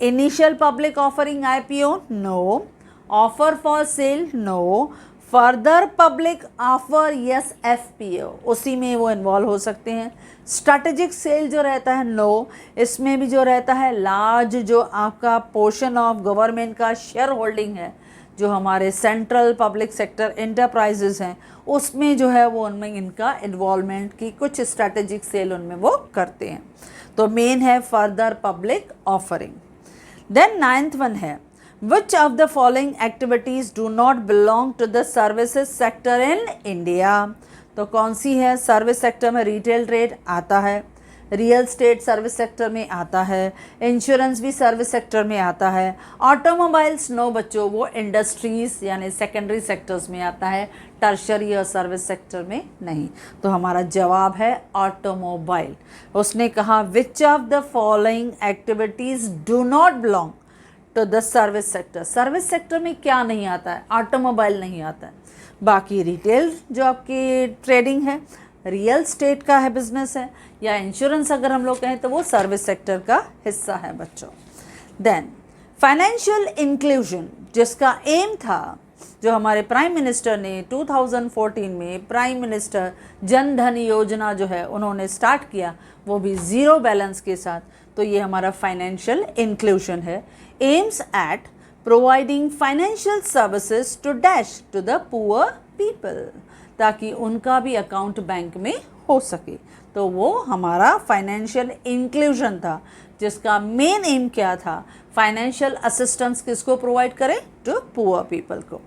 initial public offering IPO, no. Offer for sale, no. Further public offer, yes, FPO, उसी में वो involve हो सकते हैं। स्ट्रैटेजिक सेल जो रहता है, नो। इसमें भी जो रहता है लार्ज जो आपका पोर्शन ऑफ गवर्नमेंट का शेयर होल्डिंग है, जो हमारे सेंट्रल पब्लिक सेक्टर एंटरप्राइजेस हैं, उसमें जो है वो उनमें इनका इन्वॉल्वमेंट की कुछ स्ट्रैटेजिक सेल उनमें वो करते हैं। तो मेन है further public offering. Then 9th one है Which of the following activities do not belong to the services sector in India? तो कौन सी है? सर्विस सेक्टर में रिटेल ट्रेड आता है, रियल स्टेट सर्विस सेक्टर में आता है, इंश्योरेंस भी सर्विस सेक्टर में आता है, ऑटोमोबाइल्स नो बच्चों, वो इंडस्ट्रीज यानी सेकेंडरी सेक्टर्स में आता है, टर्शरी और सर्विस सेक्टर में नहीं। तो हमारा जवाब है ऑटोमोबाइल। उसने कहा which of the following activities do not belong to the service sector. Service sector में क्या नहीं आता है? ऑटोमोबाइल नहीं आता है। बाकी रिटेल जो आपकी ट्रेडिंग है, रियल स्टेट का है बिजनेस है, या इंश्योरेंस अगर हम लोग कहें तो वो सर्विस सेक्टर का हिस्सा है बच्चों। देन फाइनेंशियल इंक्लूजन जिसका एम था, जो हमारे प्राइम मिनिस्टर ने 2014 में प्राइम मिनिस्टर जन धन योजना जो है उन्होंने स्टार्ट किया, वो भी ज़ीरो बैलेंस के साथ। तो ये हमारा फाइनेंशियल इंक्लूजन है। Aims at providing financial services to dash to the poor people, ताकि उनका भी अकाउंट बैंक में हो सके। तो वो हमारा फाइनेंशियल इंक्लूजन था, जिसका मेन एम क्या था? फाइनेंशियल असिस्टेंस किसको प्रोवाइड करें? टू पुअर पीपल को।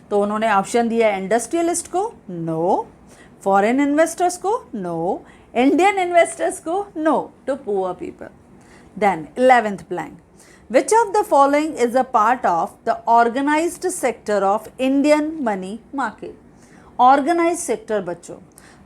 तो उन्होंने ऑप्शन दिया इंडस्ट्रियलिस्ट को, नो। फॉरेन इन्वेस्टर्स को, नो। इंडियन इन्वेस्टर्स को, no. To poor people. Then 11th blank, which of the following is a part of the organized sector of Indian money market? Organise sector बच्चों,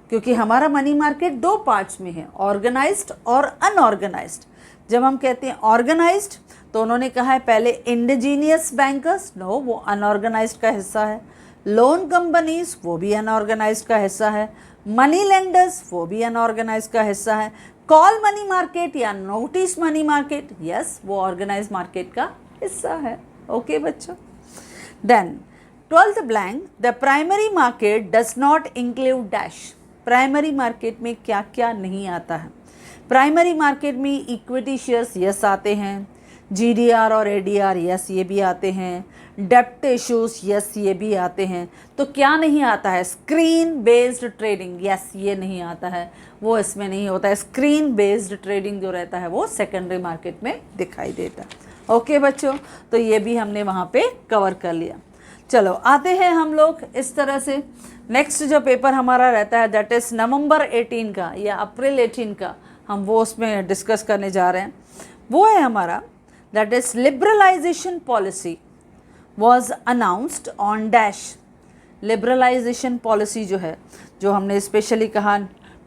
क्योंकि हमारा money market दो parts में है, organised और unorganised. जब हम कहते हैं ऑर्गेनाइज्ड तो उन्होंने कहा है पहले इंडिजीनियस बैंकर्स, नो, वो अनऑर्गेनाइज्ड का हिस्सा है। लोन कंपनीज, वो भी अनऑर्गेनाइज्ड का हिस्सा है। मनी लेंडर्स, वो भी अनऑर्गेनाइज्ड का हिस्सा है। कॉल मनी मार्केट या नोटिस मनी मार्केट, यस, वो ऑर्गेनाइज मार्केट का हिस्सा है। ओके बच्चों। Then 12th blank, the primary market does not include dash. Primary market में क्या क्या नहीं आता है? प्राइमरी मार्केट में इक्विटी शेयर्स यस आते हैं, GDR और ADR, यस ये भी आते हैं। डेप्ट इश्यूज, यस ये भी आते हैं। तो क्या नहीं आता है? स्क्रीन बेस्ड ट्रेडिंग, यस ये नहीं आता है, वो इसमें नहीं होता है। स्क्रीन बेस्ड ट्रेडिंग जो रहता है वो सेकेंडरी मार्केट में दिखाई देता है। ओके बच्चों, तो ये भी हमने वहाँ पे कवर कर लिया। चलो आते हैं हम लोग इस तरह से। नेक्स्ट जो पेपर हमारा रहता है दैट इज़ नवंबर 18 का या अप्रैल 18 का, हम वो उसमें डिस्कस करने जा रहे हैं। वो है हमारा that is liberalisation policy was announced on dash. Liberalisation policy जो है, जो हमने स्पेशली कहा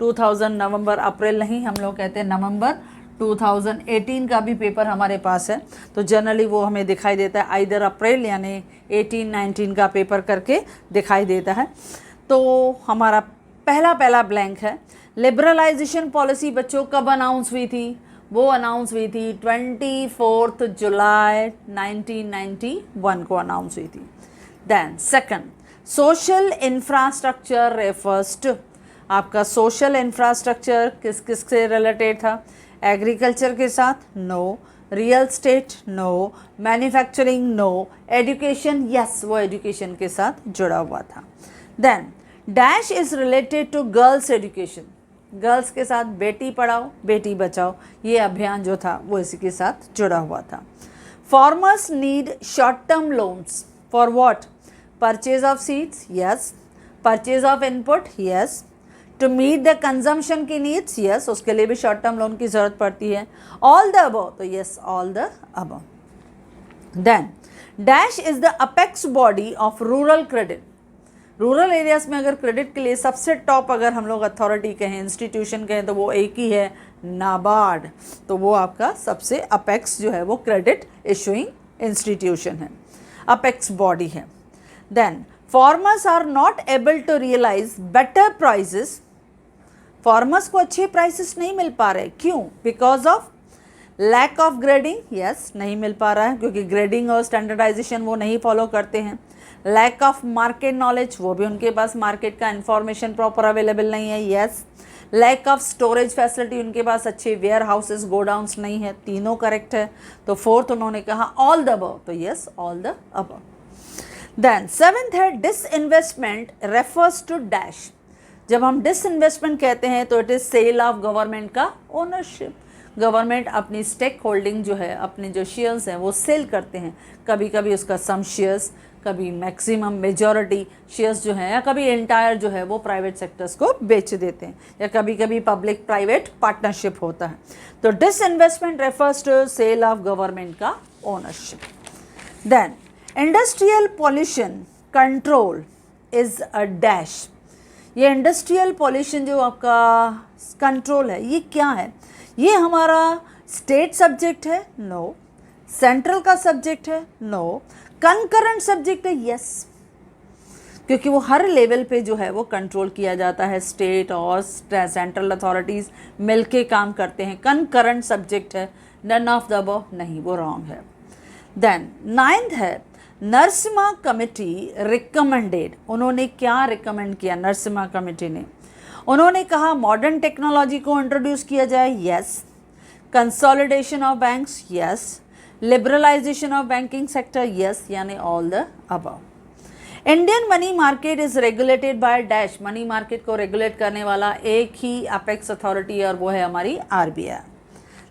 2000 नवंबर, अप्रैल नहीं, हम लोग कहते हैं नवंबर 2018 का भी पेपर हमारे पास है, तो जनरली वो हमें दिखाई देता है आइदर अप्रैल यानी 18-19 का पेपर करके दिखाई देता है। तो हमारा पहला ब्लैंक है। लिबरलाइजेशन पॉलिसी बच्चों कब अनाउंस हुई थी? वो अनाउंस हुई थी 24 जुलाई 1991 को अनाउंस हुई थी। Then second, social infrastructure refers to. आपका सोशल इंफ्रास्ट्रक्चर किस किस से रिलेटेड था? एग्रीकल्चर के साथ? No. Real state? No. Manufacturing? No. Education? Yes वो एजुकेशन के साथ जुड़ा हुआ था। Then dash is related to girls education. Girls के साथ बेटी पढ़ाओ बेटी बचाओ, ये अभियान जो था वो इसी के साथ जुड़ा हुआ था। Farmers need short term loans for what? Purchase of seeds? Yes. Purchase of input? Yes. To meet the consumption की नीड्स? यस, उसके लिए भी शॉर्ट टर्म लोन की ज़रूरत पड़ती है। All the above? तो yes all the above. Then dash is the apex body of rural credit. Rural areas में अगर क्रेडिट के लिए सबसे टॉप अगर हम लोग अथॉरिटी कहें, इंस्टीट्यूशन कहें, तो वो एक ही है, नाबार्ड। तो वो आपका सबसे अपेक्स जो है वो क्रेडिट इशूइंग इंस्टीट्यूशन है, अपेक्स बॉडी है। Then farmers are not able to realise better prices. Farmers को अच्छे प्राइसेस नहीं मिल पा रहे, क्यों? Because of lack of grading, yes नहीं मिल पा रहा है क्योंकि ग्रेडिंग और स्टैंडर्डाइजेशन वो नहीं फॉलो करते हैं। लैक ऑफ मार्केट नॉलेज, वो भी उनके पास मार्केट का इन्फॉर्मेशन प्रॉपर अवेलेबल नहीं है, yes. Lack of storage facility, उनके पास अच्छे वेयर हाउसेज गोडाउन्स नहीं है, तीनों करेक्ट है। तो फोर्थ उन्होंने कहा ऑल द अबव, तो yes all the above. Then seventh है डिसइन्वेस्टमेंट रेफर्स टू डैश। जब हम डिसइन्वेस्टमेंट कहते हैं तो it is sale of government का ओनरशिप। गवर्नमेंट अपनी स्टेक होल्डिंग जो है, अपने जो शेयर्स हैं वो सेल करते हैं, कभी कभी उसका सम शेयर्स, कभी मैक्सिमम मेजॉरिटी शेयर्स जो हैं, या कभी एंटायर जो है वो प्राइवेट सेक्टर्स को बेच देते हैं, या कभी कभी पब्लिक प्राइवेट पार्टनरशिप होता है। तो disinvestment refers to sale of government का ownership. Then industrial pollution control is a dash. ये इंडस्ट्रियल पॉल्यूशन जो आपका कंट्रोल है ये क्या है? ये हमारा स्टेट सब्जेक्ट है? नो। सेंट्रल का सब्जेक्ट है? नो। कंकरेंट सब्जेक्ट है? यस, क्योंकि वो हर लेवल पे जो है वो कंट्रोल किया जाता है, स्टेट और सेंट्रल अथॉरिटीज़ मिलके काम करते हैं। कंकरेंट सब्जेक्ट है, नन ऑफ द अबव नहीं, वो रॉन्ग है। देन नाइन्थ है नरसिम्हा कमेटी रिकमेंडेड। उन्होंने क्या रिकमेंड किया? नरसिम्हा कमेटी ने उन्होंने कहा मॉडर्न टेक्नोलॉजी को इंट्रोड्यूस किया जाए, yes. Consolidation of banks, yes. Liberalisation of banking sector, yes, यानी all the above. Indian money market is regulated by dash. Money market को रेगुलेट करने वाला एक ही अपेक्स अथॉरिटी और वो है हमारी RBI।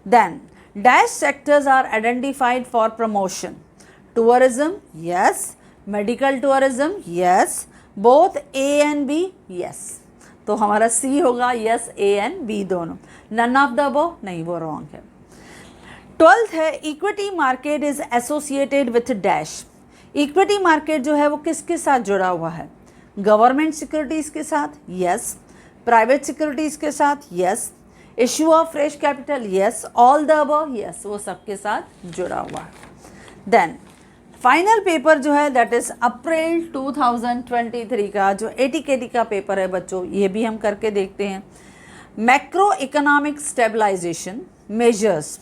Then dash sectors are identified for promotion. Tourism, yes. Medical tourism, yes. Both A and B, yes. तो हमारा C होगा, यस A and B दोनों। नन ऑफ द अबव नहीं, वो रॉन्ग है। 12th है equity market is associated with dash. Equity market जो है वो किसके साथ जुड़ा हुआ है? गवर्नमेंट सिक्योरिटीज़ के साथ, यस। प्राइवेट सिक्योरिटीज़ के साथ, yes. Issue of fresh capital, yes. All the above, yes, वो सबके साथ जुड़ा हुआ है। देन फाइनल पेपर जो है दैट इज़ अप्रैल 2023 का जो ATKT का पेपर है बच्चों, ये भी हम करके देखते हैं। मैक्रो इकोनॉमिक स्टेबलाइजेशन मेजर्स,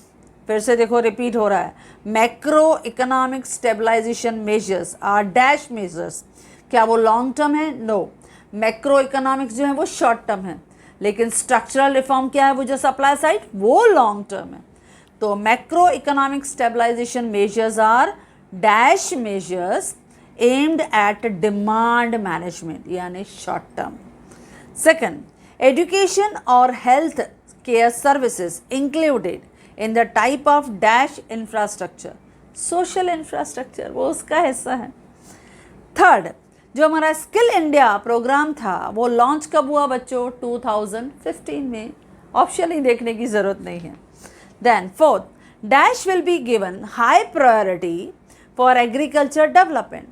फिर से देखो रिपीट हो रहा है, macro economic stabilisation measures are dash measures. क्या वो लॉन्ग टर्म है? नो। मैक्रो इकोनॉमिक्स जो है वो शॉर्ट टर्म है, लेकिन स्ट्रक्चरल रिफॉर्म क्या है वो जो सप्लाई साइड वो लॉन्ग टर्म है। तो macro economic stabilisation measures are dash measures aimed at demand management यानी short term. Second, education or health care services included in the type of dash infrastructure. Social infrastructure वो उसका हिस्सा है. Third, जो हमारा skill India programme था वो launch कब हुआ बच्चों? 2015 में. ऑप्शन ही देखने की ज़रूरत नहीं है. Then fourth, dash will be given high priority for agriculture development.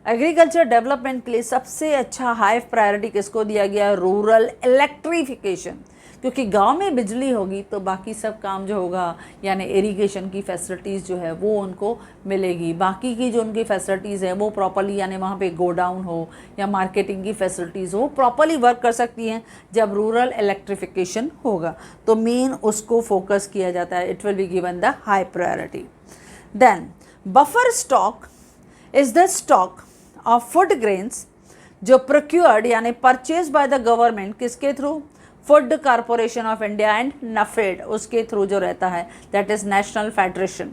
Agriculture development के लिए सबसे अच्छा हाई प्रायोरिटी किसको दिया गया? Rural electrification. क्योंकि गांव में बिजली होगी तो बाकी सब काम जो होगा यानी इरिगेशन की फैसिलिटीज़ जो है वो उनको मिलेगी. बाकी की जो उनकी फैसिलिटीज़ है वो प्रॉपर्ली यानी वहाँ पे गोडाउन हो या मार्केटिंग की फैसिलिटीज़ हो प्रॉपर्ली वर्क कर सकती हैं जब रूरल इलेक्ट्रिफिकेशन होगा. तो मेन उसको फोकस किया जाता है. It will be given the high priority. Then buffer stock is the stock of food grains जो प्रोक्योर्ड यानी परचेज बाय द गवर्नमेंट किसके थ्रू? Food corporation of India and NAFED उसके थ्रू जो रहता है दैट इज़ नेशनल फेडरेशन.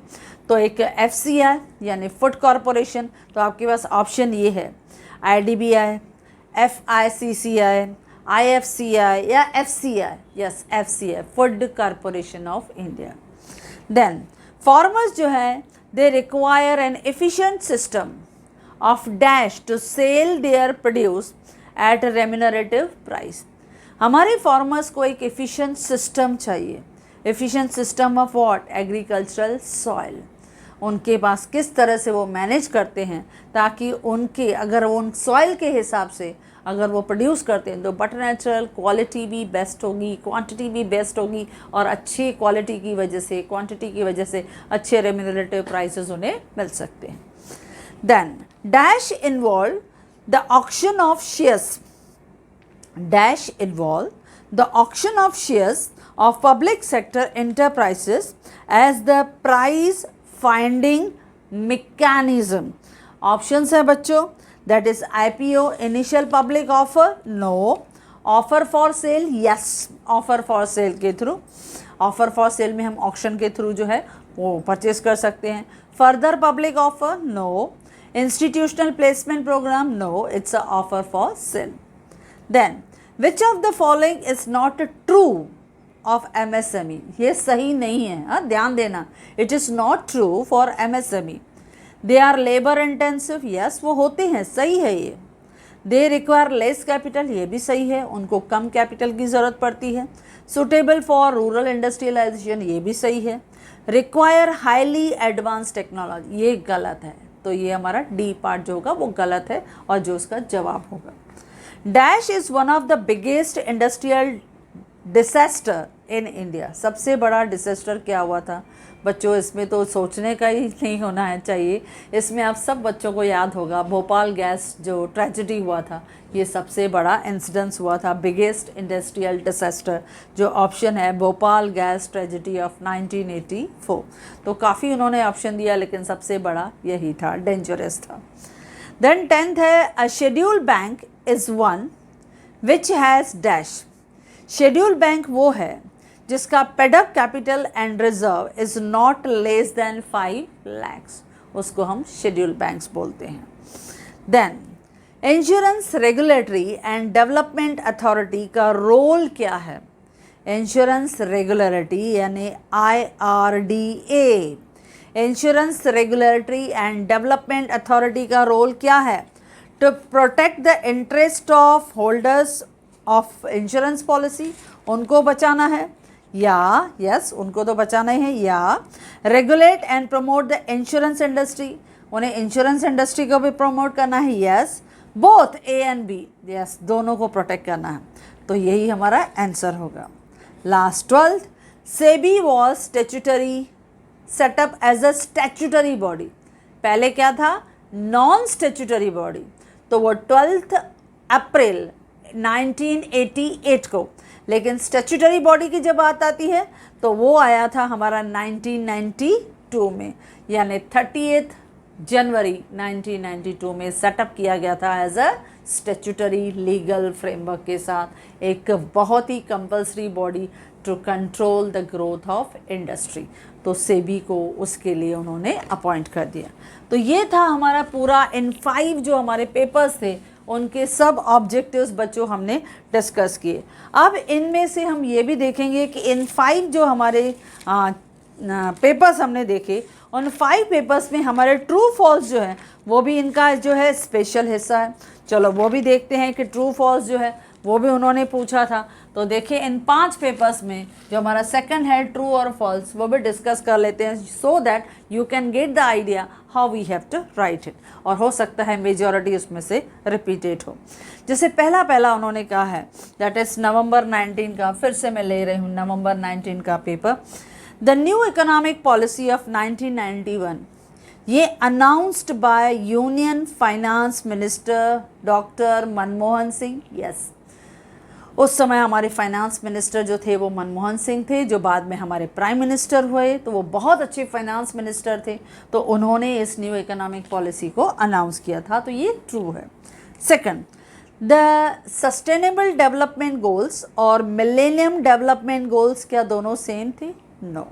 तो एक FCI यानी फूड कॉरपोरेशन. तो आपके पास ऑप्शन ये है IDBI, FICCI, IFCI या FCI. Yes FCI food corporation of India. Then farmers जो है they require an efficient system of dash to sell their produce at a remunerative price. हमारे farmers को एक एफिशिएंट सिस्टम चाहिए. Efficient system of what? Agricultural soil. उनके पास किस तरह से वो मैनेज करते हैं ताकि उनके अगर उन सॉइल के हिसाब से अगर वो प्रोड्यूस करते हैं तो बट नेचुरल क्वालिटी भी बेस्ट होगी, क्वांटिटी भी बेस्ट होगी और अच्छी क्वालिटी की वजह से क्वांटिटी की वजह से अच्छे रेम्यूनरेटिव प्राइसेस उन्हें मिल सकते हैं. Then dash involve the auction of shares. Dash involve the auction of shares of public sector enterprises as the price finding mechanism. Options है बच्चों, that is IPO, initial public offer, no. Offer for sale, yes. Offer for sale के through, offer for cell में हम auction के through जो है वो purchase कर सकते हैं. Further public offer, no. Institutional placement programme, no. It's a offer for sale. Then which of the following is not true of MSME. ये सही नहीं है, हाँ ध्यान देना. It is not true for MSME. They are labour intensive, yes वो होते हैं, सही है ये. दे रिक्वायर लेस कैपिटल, ये भी सही है, उनको कम कैपिटल की ज़रूरत पड़ती है. सुटेबल फॉर रूरल इंडस्ट्रियलाइजेशन, ये भी सही है. रिक्वायर हाईली एडवांस टेक्नोलॉजी, ये गलत है. तो ये हमारा डी पार्ट जो होगा वो गलत है और जो उसका जवाब होगा. Dash is one of the biggest industrial disaster in India. सबसे बड़ा डिसेस्टर क्या हुआ था बच्चों? इसमें तो सोचने का ही नहीं होना है चाहिए. इसमें आप सब बच्चों को याद होगा भोपाल गैस जो ट्रेजेडी हुआ था, ये सबसे बड़ा इंसिडेंस हुआ था. बिगेस्ट इंडस्ट्रियल डिसेस्टर जो ऑप्शन है भोपाल गैस ट्रेजेडी ऑफ 1984. तो काफ़ी उन्होंने ऑप्शन दिया लेकिन सबसे बड़ा यही था, डेंजरस था. देन 10th है a schedule bank is one which has dash. Schedule bank वो है जिसका paid up capital and reserve is not less than 5 lakhs. उसको हम शेड्यूल बैंक्स बोलते हैं. Then insurance regulatory and development authority का रोल क्या है? इंश्योरेंस रेगुलेटरी यानी IRDA. Insurance regulatory and development authority का रोल क्या है? To protect the interest of holders of insurance policy, उनको बचाना है या यस उनको तो बचाना ही है, या regulate and promote the insurance industry, उन्हें इंश्योरेंस इंडस्ट्री को भी प्रमोट करना है. Yes both A and B, yes दोनों को प्रोटेक्ट करना है. तो यही हमारा आंसर होगा. Last 12th, SEBI was statutory set up as a statutory body. पहले क्या था? Non statutory body. तो वो 12 अप्रैल 1988 को. लेकिन स्टैट्यूटरी बॉडी की जब बात आती है तो वो आया था हमारा 1992 में, यानी 30 जनवरी 1992 में सेटअप किया गया था as a statutory legal framework के साथ. एक बहुत ही compulsory body to control the growth of industry. तो तो सेबी को उसके लिए उन्होंने अपॉइंट कर दिया। तो ये था हमारा पूरा इन 5 जो हमारे पेपर्स थे उनके सब ऑब्जेक्टिव्स बच्चों हमने डिस्कस किए। अब इनमें से हम ये भी देखेंगे कि इन 5 जो हमारे पेपर्स हमने देखे, उन 5 पेपर्स में हमारे ट्रू फॉल्स जो है वो भी इनका जो है स्पेशल हिस्सा है। चलो वो भी देखते हैं कि ट्रू फॉल्स जो है वो भी उन्होंने पूछा था। तो देखिए इन 5 पेपर्स में जो हमारा सेकंड है ट्रू और फॉल्स वो भी डिस्कस कर लेते हैं, so that you can get the idea how we have to write it, और हो सकता है मेजॉरिटी उसमें से रिपीटेड हो। जैसे पहला उन्होंने कहा है दैट इज़ नवंबर 19 का, फिर से मैं ले रही हूँ नवंबर 19 का paper, the new economic policy of 1991, ये announced by union finance minister doctor Manmohan Singh. Yes, उस समय हमारे फाइनेंस मिनिस्टर जो थे वो मनमोहन सिंह थे, जो बाद में हमारे प्राइम मिनिस्टर हुए। तो वो बहुत अच्छे फाइनेंस मिनिस्टर थे, तो उन्होंने इस न्यू इकोनॉमिक पॉलिसी को अनाउंस किया था, तो ये ट्रू है। Second, the sustainable development goals और मिलेनियम डेवलपमेंट गोल्स क्या दोनों सेम थे? नो।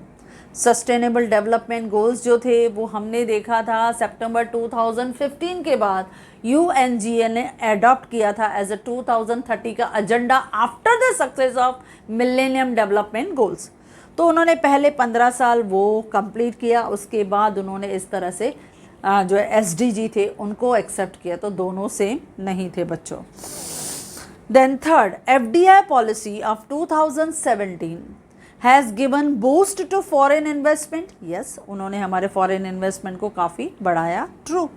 सस्टेनेबल डेवलपमेंट गोल्स जो थे वो हमने देखा था सितंबर 2015 के बाद UNGA ने एडॉप्ट किया था एज अ 2030 का agenda after the success of millennium development goals. तो उन्होंने पहले 15 साल वो कंप्लीट किया, उसके बाद उन्होंने इस तरह से जो SDG थे उनको एक्सेप्ट किया, तो दोनों सेम नहीं थे बच्चों। Then third, FDI policy of 2017 has given boost to foreign investment. Yes, उन्होंने हमारे फॉरेन इन्वेस्टमेंट को काफ़ी बढ़ाया। True.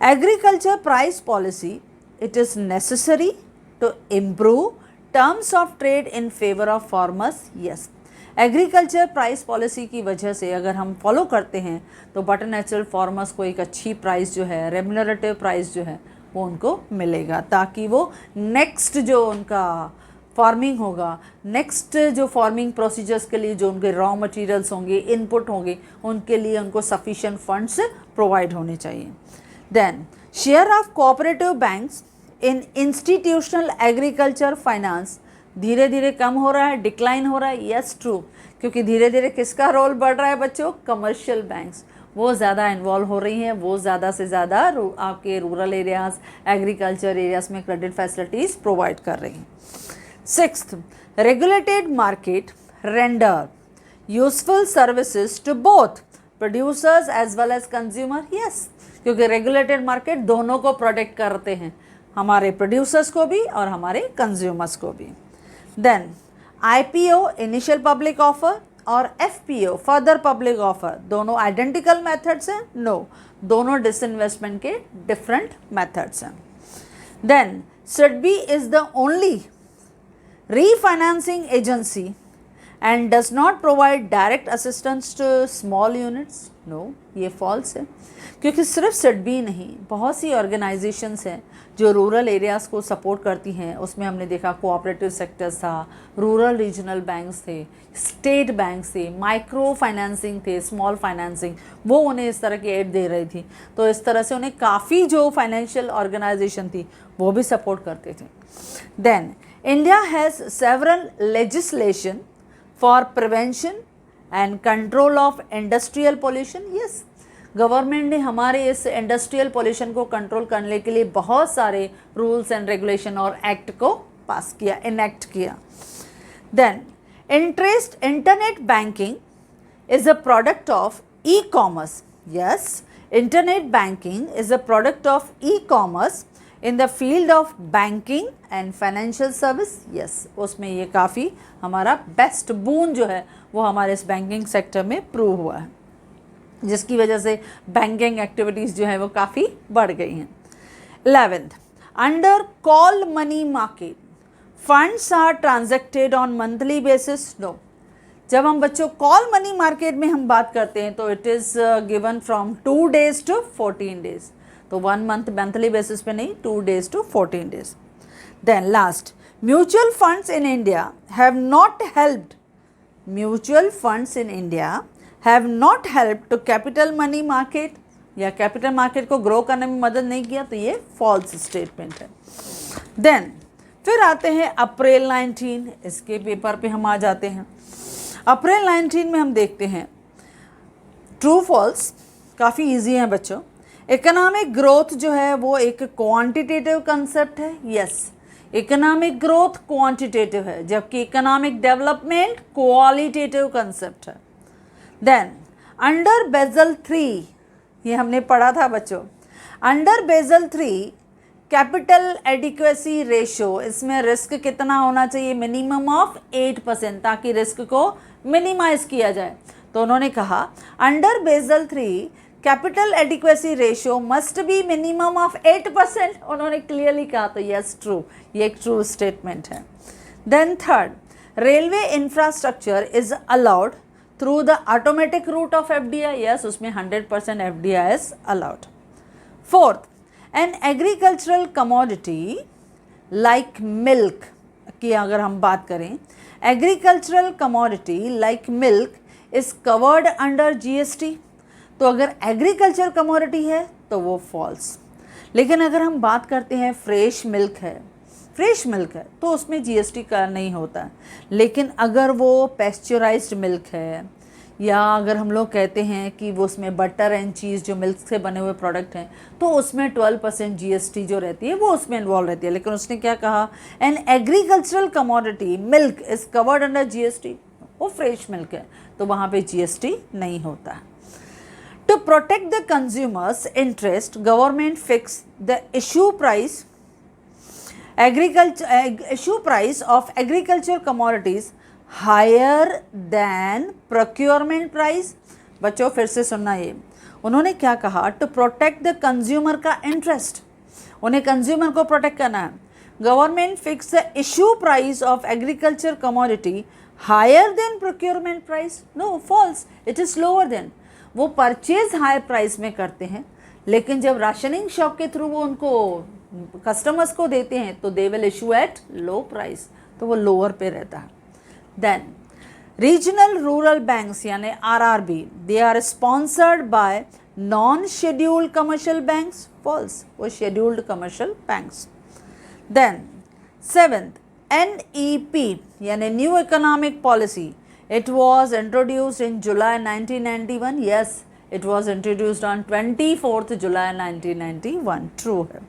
Agriculture price policy, it is necessary to improve terms of trade in favour of farmers. Yes, agriculture price policy की वजह से अगर हम फॉलो करते हैं तो बटर नेचुरल फार्मर्स को एक अच्छी प्राइस जो है, रेम्यूनरेटिव प्राइस जो है वो उनको मिलेगा, ताकि वो नेक्स्ट जो उनका फार्मिंग होगा, नेक्स्ट जो फार्मिंग प्रोसीजर्स के लिए जो उनके रॉ मटेरियल्स होंगे, इनपुट होंगे, उनके लिए उनको सफिशिएंट फंड्स प्रोवाइड होने चाहिए। Then share of cooperative banks in institutional agriculture finance धीरे धीरे कम हो रहा है, डिक्लाइन हो रहा है। यस, ट्रू, क्योंकि धीरे धीरे किसका रोल बढ़ रहा है बच्चों? कमर्शियल बैंक्स, वो ज़्यादा इन्वॉल्व हो रही हैं, वो ज़्यादा से ज़्यादा आपके रूरल एरियाज़, एग्रीकल्चर एरियाज़ में क्रेडिट फैसिलिटीज़ प्रोवाइड कर रही हैं। Sixth, regulated market render useful services to both producers as well as consumer. Yes, क्योंकि regulated market दोनों को प्रोटेक्ट करते हैं, हमारे प्रोड्यूसर्स को भी और हमारे कंज्यूमर्स को भी। Then IPO initial public offer और FPO फर्दर पब्लिक ऑफर दोनों आइडेंटिकल मेथड्स हैं? नो, दोनों डिसइन्वेस्टमेंट के डिफरेंट मेथड्स हैं। Then SIDBI is the only refinancing agency and does not provide direct assistance to small units. No, ये false है, क्योंकि सिर्फ SIDBI नहीं, बहुत सी ऑर्गेनाइजेशंस हैं जो रूरल एरियाज़ को सपोर्ट करती हैं। उसमें हमने देखा कोऑपरेटिव सेक्टर्स था, रूरल रीजनल बैंक्स थे, स्टेट बैंक्स थे, माइक्रो फाइनेंसिंग थे, स्मॉल फाइनेंसिंग, वो उन्हें इस तरह की एड दे रही थी। तो इस तरह से उन्हें काफ़ी जो फाइनेंशियल ऑर्गेनाइजेशन थी वो भी सपोर्ट करते थे। Then India has several legislation for prevention and control of industrial pollution. Yes, government ने हमारे इस इंडस्ट्रियल पोल्यूशन को कंट्रोल करने के लिए बहुत सारे रूल्स एंड रेगुलेशन और एक्ट को पास किया, इनेक्ट किया। Then internet banking is a product of e-commerce. Yes, internet banking is a product of e-commerce in the field of banking and financial service. Yes, उसमें ये काफ़ी हमारा best बून जो है वो हमारे इस बैंकिंग सेक्टर में प्रूव हुआ है, जिसकी वजह से बैंकिंग एक्टिविटीज़ जो है वो काफ़ी बढ़ गई हैं। 11th, under call money market funds are transacted on monthly basis. No, जब हम बच्चों कॉल मनी मार्केट में हम बात करते हैं तो it is given from 2 days to 14 days, तो 1 month मंथली बेसिस पे नहीं, 2 days to 14 days। Then last, mutual funds in India have not helped, mutual funds in India have not help to capital money market, या capital market को grow करने में मदद नहीं किया, तो ये फॉल्स स्टेटमेंट है। देन फिर आते हैं अप्रैल 19, इसके पेपर पे हम आ जाते हैं। अप्रैल 19 में हम देखते हैं ट्रू फॉल्स काफ़ी इजी है बच्चों। इकोनॉमिक ग्रोथ जो है वो एक क्वांटिटेटिव कंसेप्ट है। यस, इकोनॉमिक ग्रोथ क्वांटिटेटिव है, जबकि इकोनॉमिक डेवलपमेंट क्वालिटेटिव कंसेप्ट है। देन अंडर बेजल 3, ये हमने पढ़ा था बच्चों, under Basel 3 capital adequacy ratio, इसमें रिस्क कितना होना चाहिए, मिनिमम ऑफ 8%, ताकि रिस्क को मिनिमाइज किया जाए। तो उन्होंने कहा under Basel 3 capital adequacy ratio must be minimum of 8%, उन्होंने क्लियरली कहा। तो यस ट्रू, ये एक ट्रू स्टेटमेंट है। Then third, railway infrastructure is allowed through the automatic route of FDI, yes उसमें 100% FDI is allowed. Fourth, an agricultural commodity like milk की अगर हम बात करें, agricultural commodity like milk is covered under GST। तो अगर agriculture commodity है तो वो फॉल्स, लेकिन अगर हम बात करते हैं फ्रेश मिल्क है तो उसमें GST का नहीं होता। लेकिन अगर वो पेस्चराइज्ड मिल्क है, या अगर हम लोग कहते हैं कि वो उसमें बटर एंड चीज़ जो मिल्क से बने हुए प्रोडक्ट हैं, तो उसमें 12% GST जो रहती है वो उसमें इन्वॉल्व रहती है। लेकिन उसने क्या कहा, N agricultural commodity milk is covered under GST, वो फ्रेश मिल्क है तो वहाँ पे GST नहीं होता। To protect the consumer's interest, government fixed the issue price of agriculture commodities higher than procurement price। बच्चों फिर से सुनना, ये उन्होंने क्या कहा, to protect the consumer का interest, उन्हें कंज्यूमर को प्रोटेक्ट करना है। Government fix the issue price of agriculture commodity higher than procurement price. No, false, it is lower than. वो परचेज हाई प्राइस में करते हैं, लेकिन जब राशनिंग शॉप के थ्रू वो उनको कस्टमर्स को देते हैं तो they will issue at low price, तो वो लोअर पे रहता है। देन रीजनल रूरल बैंक्स यानी RRB, they are sponsored by non scheduled commercial banks, false, वो scheduled commercial banks. Then seventh, NEP यानी new economic policy, it was introduced in July 1991, yes it was introduced on 24th July 1991, true है।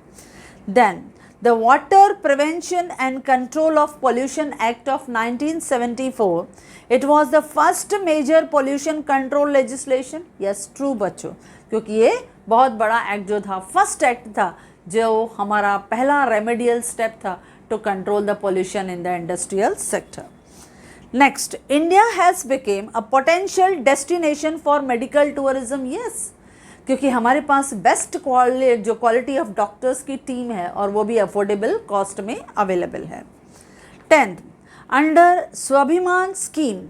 Then the Water Prevention and Control of Pollution Act of 1974, it was the first major pollution control legislation, yes true बच्चों, क्योंकि ये बहुत बड़ा act जो था, first act था जो हमारा पहला रेमेडियल स्टेप था to control the pollution in the industrial sector. Next, India has become a potential destination for medical tourism, yes, क्योंकि हमारे पास बेस्ट क्वालिटी ऑफ डॉक्टर्स की टीम है और वो भी अफोर्डेबल कॉस्ट में अवेलेबल है। 10th, अंडर स्वाभिमान स्कीम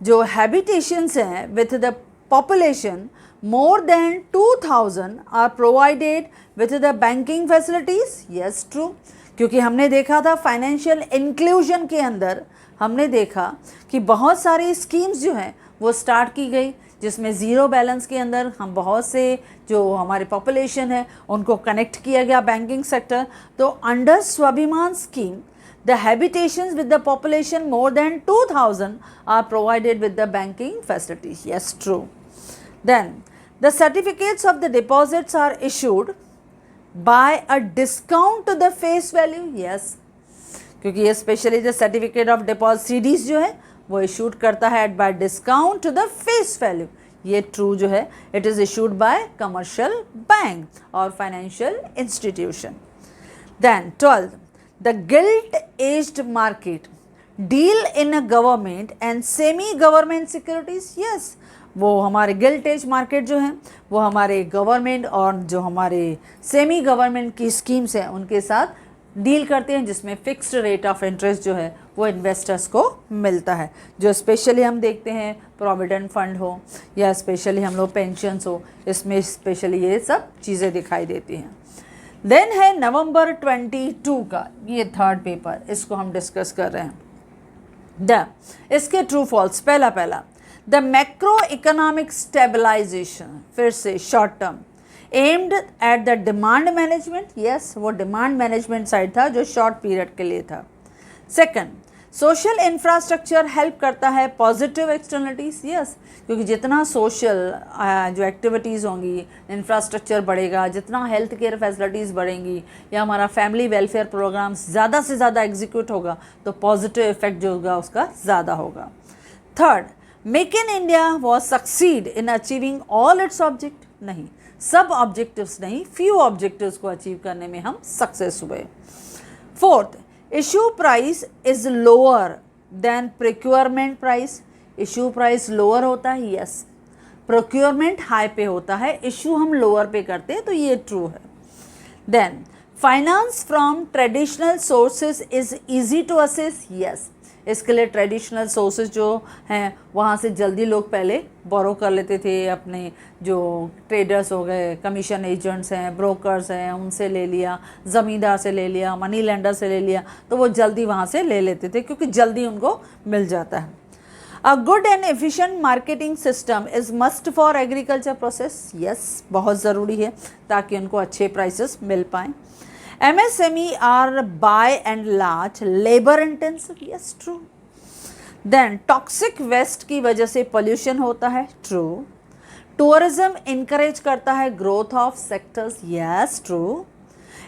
जो हैबिटेशंस हैं with the population more than 2000 are provided with the banking facilities, yes true, क्योंकि हमने देखा था फाइनेंशियल इंक्लूजन के अंदर हमने देखा कि बहुत सारी स्कीम्स जो हैं वो स्टार्ट की गई, जिसमें ज़ीरो बैलेंस के अंदर हम बहुत से जो हमारी पॉपुलेशन है उनको कनेक्ट किया गया बैंकिंग सेक्टर। तो अंडर स्वाभिमान scheme the habitations with the population more than 2000 are provided with the banking facilities, yes true. Then the certificates of the deposits are issued by a discount to the face value, yes, क्योंकि ये specially जो certificate of deposit CDs जो है वो issued करता है by discount to the face value, ये true जो है, it is issued by commercial bank और financial institution. Then 12th, the gilt edged market deal in a government and semi government securities, yes, वो हमारे guilt as market जो हैं वो हमारे गवर्नमेंट और जो हमारे सेमी गवर्नमेंट की स्कीम्स हैं उनके साथ डील करते हैं, जिसमें फिक्स्ड रेट ऑफ इंटरेस्ट जो है वो इन्वेस्टर्स को मिलता है, जो स्पेशली हम देखते हैं प्रोविडेंट फंड हो या स्पेशली हम लोग पेंशन्स हो, इसमें स्पेशली ये सब चीज़ें दिखाई देती हैं। देन है नवंबर 22 का ये थर्ड पेपर, इसको हम डिस्कस कर रहे हैं। इसके ट्रू फॉल्स, पहला द मैक्रो इकोनॉमिक स्टेबलाइजेशन, फिर से short term aimed at the demand management, yes वो डिमांड मैनेजमेंट साइड था जो शॉर्ट पीरियड के लिए था। सेकंड, सोशल इंफ्रास्ट्रक्चर हेल्प करता है पॉजिटिव एक्सटर्नलिटीज़, यस, क्योंकि जितना सोशल जो एक्टिविटीज़ होंगी, इंफ्रास्ट्रक्चर बढ़ेगा, जितना हेल्थ केयर फैसिलिटीज़ बढ़ेंगी या हमारा फैमिली वेलफेयर प्रोग्राम्स ज़्यादा से ज़्यादा एग्जीक्यूट होगा तो पॉजिटिव इफेक्ट जो होगा उसका ज़्यादा होगा। Third, make in India was succeed in achieving all its object, नहीं, सब ऑब्जेक्टिव्स नहीं, फ्यू ऑब्जेक्टिव्स को अचीव करने में हम सक्सेस हुए। Fourth, issue price is lower than procurement price, issue price lower होता है, यस, प्रोक्योरमेंट हाई पे होता है, इशू हम लोअर पे करते हैं, तो ये ट्रू है। Then finance from traditional sources is easy to assess, yes, इसके लिए ट्रेडिशनल सोर्सेज जो हैं वहाँ से जल्दी लोग पहले बोरो कर लेते थे, अपने जो ट्रेडर्स हो गए, कमीशन एजेंट्स हैं, ब्रोकर्स हैं, उनसे ले लिया, ज़मींदार से ले लिया, मनी लेंडर से ले लिया, तो वो जल्दी वहाँ से ले लेते थे क्योंकि जल्दी उनको मिल जाता है। A good and efficient marketing system is must for agriculture process, yes, बहुत ज़रूरी है ताकि उनको अच्छे प्राइसेस मिल पाएँ। MSME are by and large labor intensive, yes, true. Then toxic waste की वजह से pollution होता है, true. Tourism encourage करता है growth of sectors, yes, true.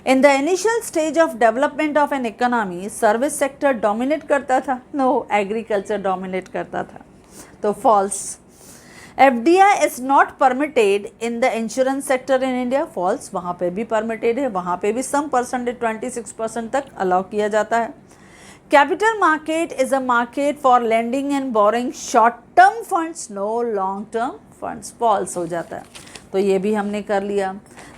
In the initial stage of development of an economy, service sector dominate करता था, no, agriculture dominate करता था, तो false. FDI is not permitted in the insurance sector in India, false, वहाँ पे भी permitted है, वहाँ पे भी some percentage 26% तक allow किया जाता है। Capital market is a market for lending and borrowing short term funds, no long term funds, false हो जाता है, तो ये भी हमने कर लिया।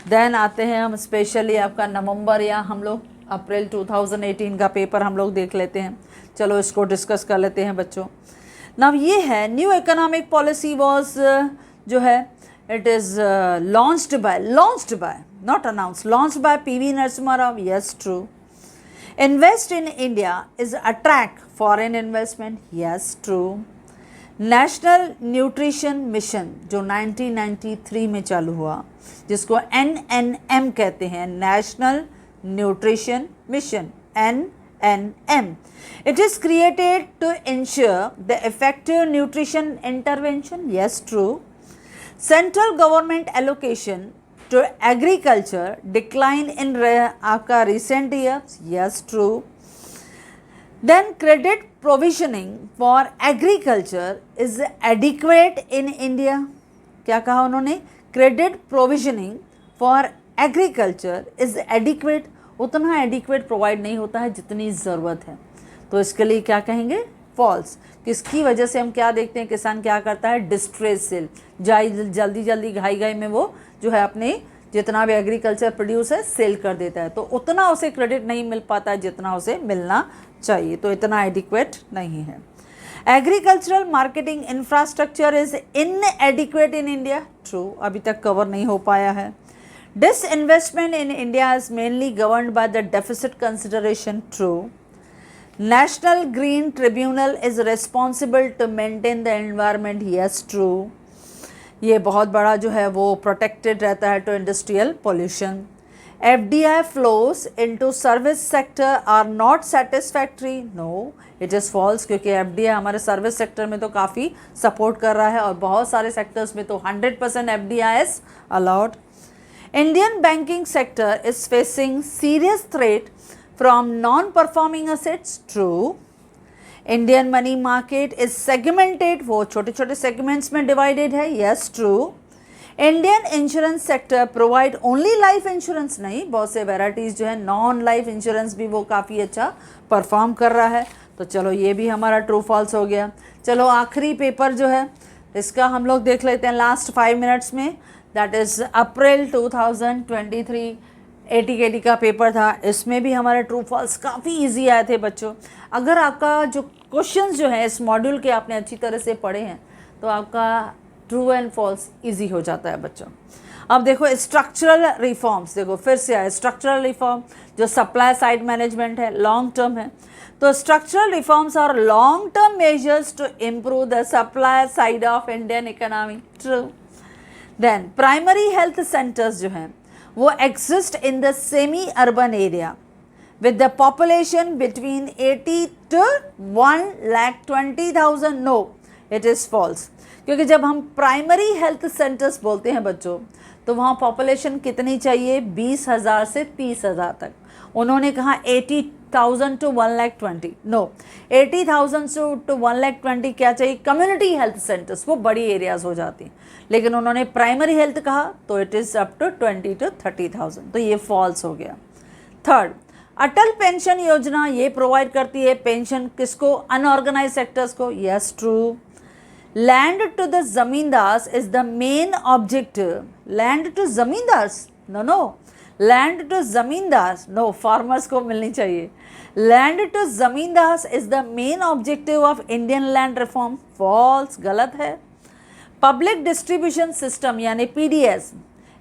Then आते हैं हम स्पेशली आपका नवंबर या हम लोग अप्रैल 2018 का पेपर हम लोग देख लेते हैं, चलो इसको डिस्कस कर लेते हैं बच्चों। नाउ ये है न्यू इकोनॉमिक पॉलिसी वॉज जो है it is launched by not announce, launched by PV Narasimha Rao, yes, true. Invest in India is attract foreign investment, yes, true. National nutrition mission जो 1993 में चालू हुआ, जिसको NNM कहते हैं, national nutrition mission, NNM. It is created to ensure the effective nutrition intervention, yes, true. Central government allocation to agriculture decline in आपका recent years, yes, true. Then credit provisioning for agriculture is adequate in India, क्या कहा उन्होंने, credit provisioning for agriculture is adequate, उतना adequate provide नहीं होता है जितनी ज़रूरत है, तो इसके लिए क्या कहेंगे, फॉल्स। किसकी वजह से हम क्या देखते हैं, किसान क्या करता है, डिस्ट्रेस सेल, जल्दी जल्दी घाई में वो जो है अपने जितना भी एग्रीकल्चर प्रोड्यूस है सेल कर देता है, तो उतना उसे क्रेडिट नहीं मिल पाता है जितना उसे मिलना चाहिए, तो इतना एडिक्वेट नहीं है। Agricultural marketing infrastructure is इनएडिक्वेट in India, true, अभी तक कवर नहीं हो पाया है। Disinvestment in India is mainly governed by the deficit consideration, true. National Green Tribunal is responsible to maintain the environment, yes, true. ये बहुत बड़ा जो है वो protected रहता है to industrial pollution. FDI flows into service sector are not satisfactory, no, it is false, क्योंकि FDI हमारे सर्विस सेक्टर में तो काफ़ी सपोर्ट कर रहा है और बहुत सारे सेक्टर्स में तो 100% FDI is allowed. Indian banking sector is facing serious threat from non-performing assets, true. Indian money market is segmented, वो छोटे छोटे segments में divided है, yes, true. Indian insurance sector provide only life insurance, नहीं, बहुत से varieties जो है non life insurance भी वो काफ़ी अच्छा perform कर रहा है, तो चलो ये भी हमारा true false हो गया। चलो आखिरी पेपर जो है इसका हम लोग देख लेते हैं लास्ट 5 मिनट्स में, दैट इज़ अप्रैल 2023 ATKT का पेपर था, इसमें भी हमारे ट्रू फॉल्स काफ़ी इजी आए थे बच्चों। अगर आपका जो क्वेश्चंस जो है इस मॉड्यूल के आपने अच्छी तरह से पढ़े हैं तो आपका ट्रू एंड फॉल्स इजी हो जाता है बच्चों। अब देखो स्ट्रक्चरल रिफॉर्म्स, देखो फिर से आए स्ट्रक्चरल रिफॉर्म, जो सप्लाई साइड मैनेजमेंट है, लॉन्ग टर्म है, तो structural reforms are long term measures to improve the supply side of Indian economy, true. Then primary health centres जो हैं वो exist in the semi urban area, with the population between 80 to 1,20,000? No, it is false. क्योंकि जब हम primary health centres बोलते हैं बच्चों, तो वहाँ पॉपुलेशन कितनी चाहिए? 20,000 से 30,000 तक. उन्होंने कहा 80,000 to 1,20,000. नो, 80,000 to 1,20,000 क्या चाहिए? कम्युनिटी हेल्थ सेंटर्स, वो बड़ी एरियाज हो जाती हैं. लेकिन उन्होंने प्राइमरी हेल्थ कहा तो it is up to 20 to 30,000. तो ये फॉल्स हो गया. थर्ड, अटल पेंशन योजना ये प्रोवाइड करती है पेंशन किसको? अनऑर्गेनाइज सेक्टर्स को. Yes, true. Land to the zamindars is the main objective. Land to zamindars? No no, land to zamindars, no, farmers को मिलनी चाहिए. Land to zamindars is the main objective of Indian land reform. False, गलत है. Public distribution system यानी PDS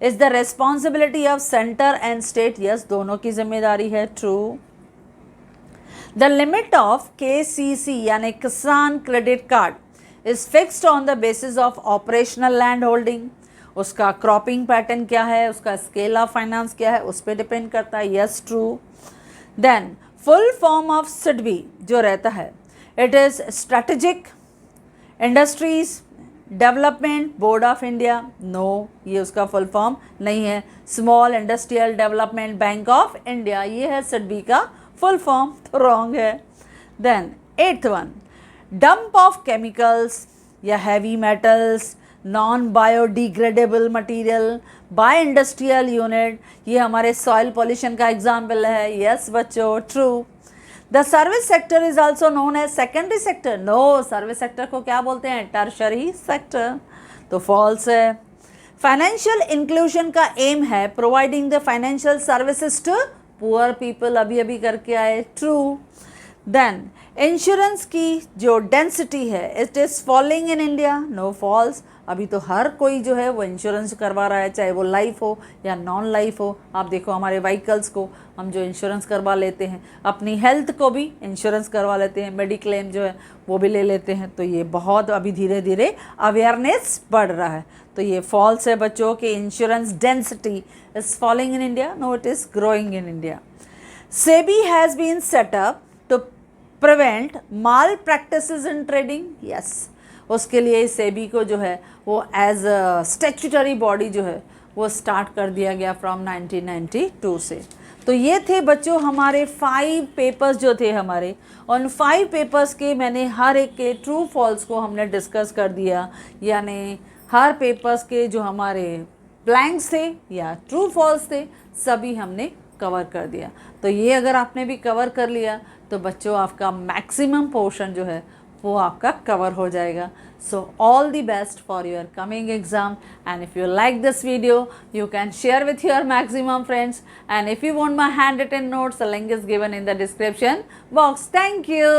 is the responsibility of centre and state. Yes, दोनों की जिम्मेदारी है. True. The limit of KCC यानी Kisan credit card is fixed on the basis of operational land holding. उसका cropping pattern क्या है, उसका स्केल ऑफ फाइनेंस क्या है, उस पर डिपेंड करता है. Yes, true. Then full form of SIDBI जो रहता है, it is strategic industries development board of India. No, ये उसका फुल फॉर्म नहीं है. Small industrial development bank of India, ये है सिडबी का फुल फॉर्म. तो रॉन्ग है. Then eighth one, dump of chemicals या heavy metals, non biodegradable material by industrial unit, ये हमारे सॉइल पॉल्यूशन का एग्जाम्पल है. यस बच्चों, true. The service sector is also known as secondary sector. No, service sector को क्या बोलते हैं? Tertiary sector. तो फॉल्स है. फाइनेंशियल इंक्लूजन का एम है providing the financial services to poor people. अभी अभी करके आए. ट्रू. देन इंश्योरेंस की जो डेंसिटी है, it is falling in India. No, false. अभी तो हर कोई जो है वो इंश्योरेंस करवा रहा है, चाहे वो लाइफ हो या नॉन लाइफ हो. आप देखो हमारे व्हीकल्स को हम जो इंश्योरेंस करवा लेते हैं, अपनी हेल्थ को भी इंश्योरेंस करवा लेते हैं, मेडिक्लेम जो है वो भी ले लेते हैं. तो ये बहुत अभी धीरे धीरे अवेयरनेस बढ़ रहा है. तो ये फॉल्स है बच्चों कि insurance density is falling in India. No, it is growing in India. SEBI has been set up to prevent malpractices in trading. Yes, उसके लिए सेबी को जो है वो एज अ स्टैट्यूटरी बॉडी जो है वो स्टार्ट कर दिया गया फ्रॉम 1992 से. तो ये थे बच्चों हमारे 5 पेपर्स जो थे हमारे. उन 5 पेपर्स के मैंने हर एक के ट्रू फॉल्स को हमने डिस्कस कर दिया. यानी हर पेपर्स के जो हमारे ब्लैंक्स थे या ट्रू फॉल्स थे, सभी हमने कवर कर दिया. तो ये अगर आपने भी कवर कर लिया तो बच्चों आपका मैक्सिमम पोर्शन जो है वो आपका कवर हो जाएगा. So all the best for your coming exam, and if you like this video you can share with your maximum friends, and if you want my handwritten notes, the link is given in the description box. Thank you.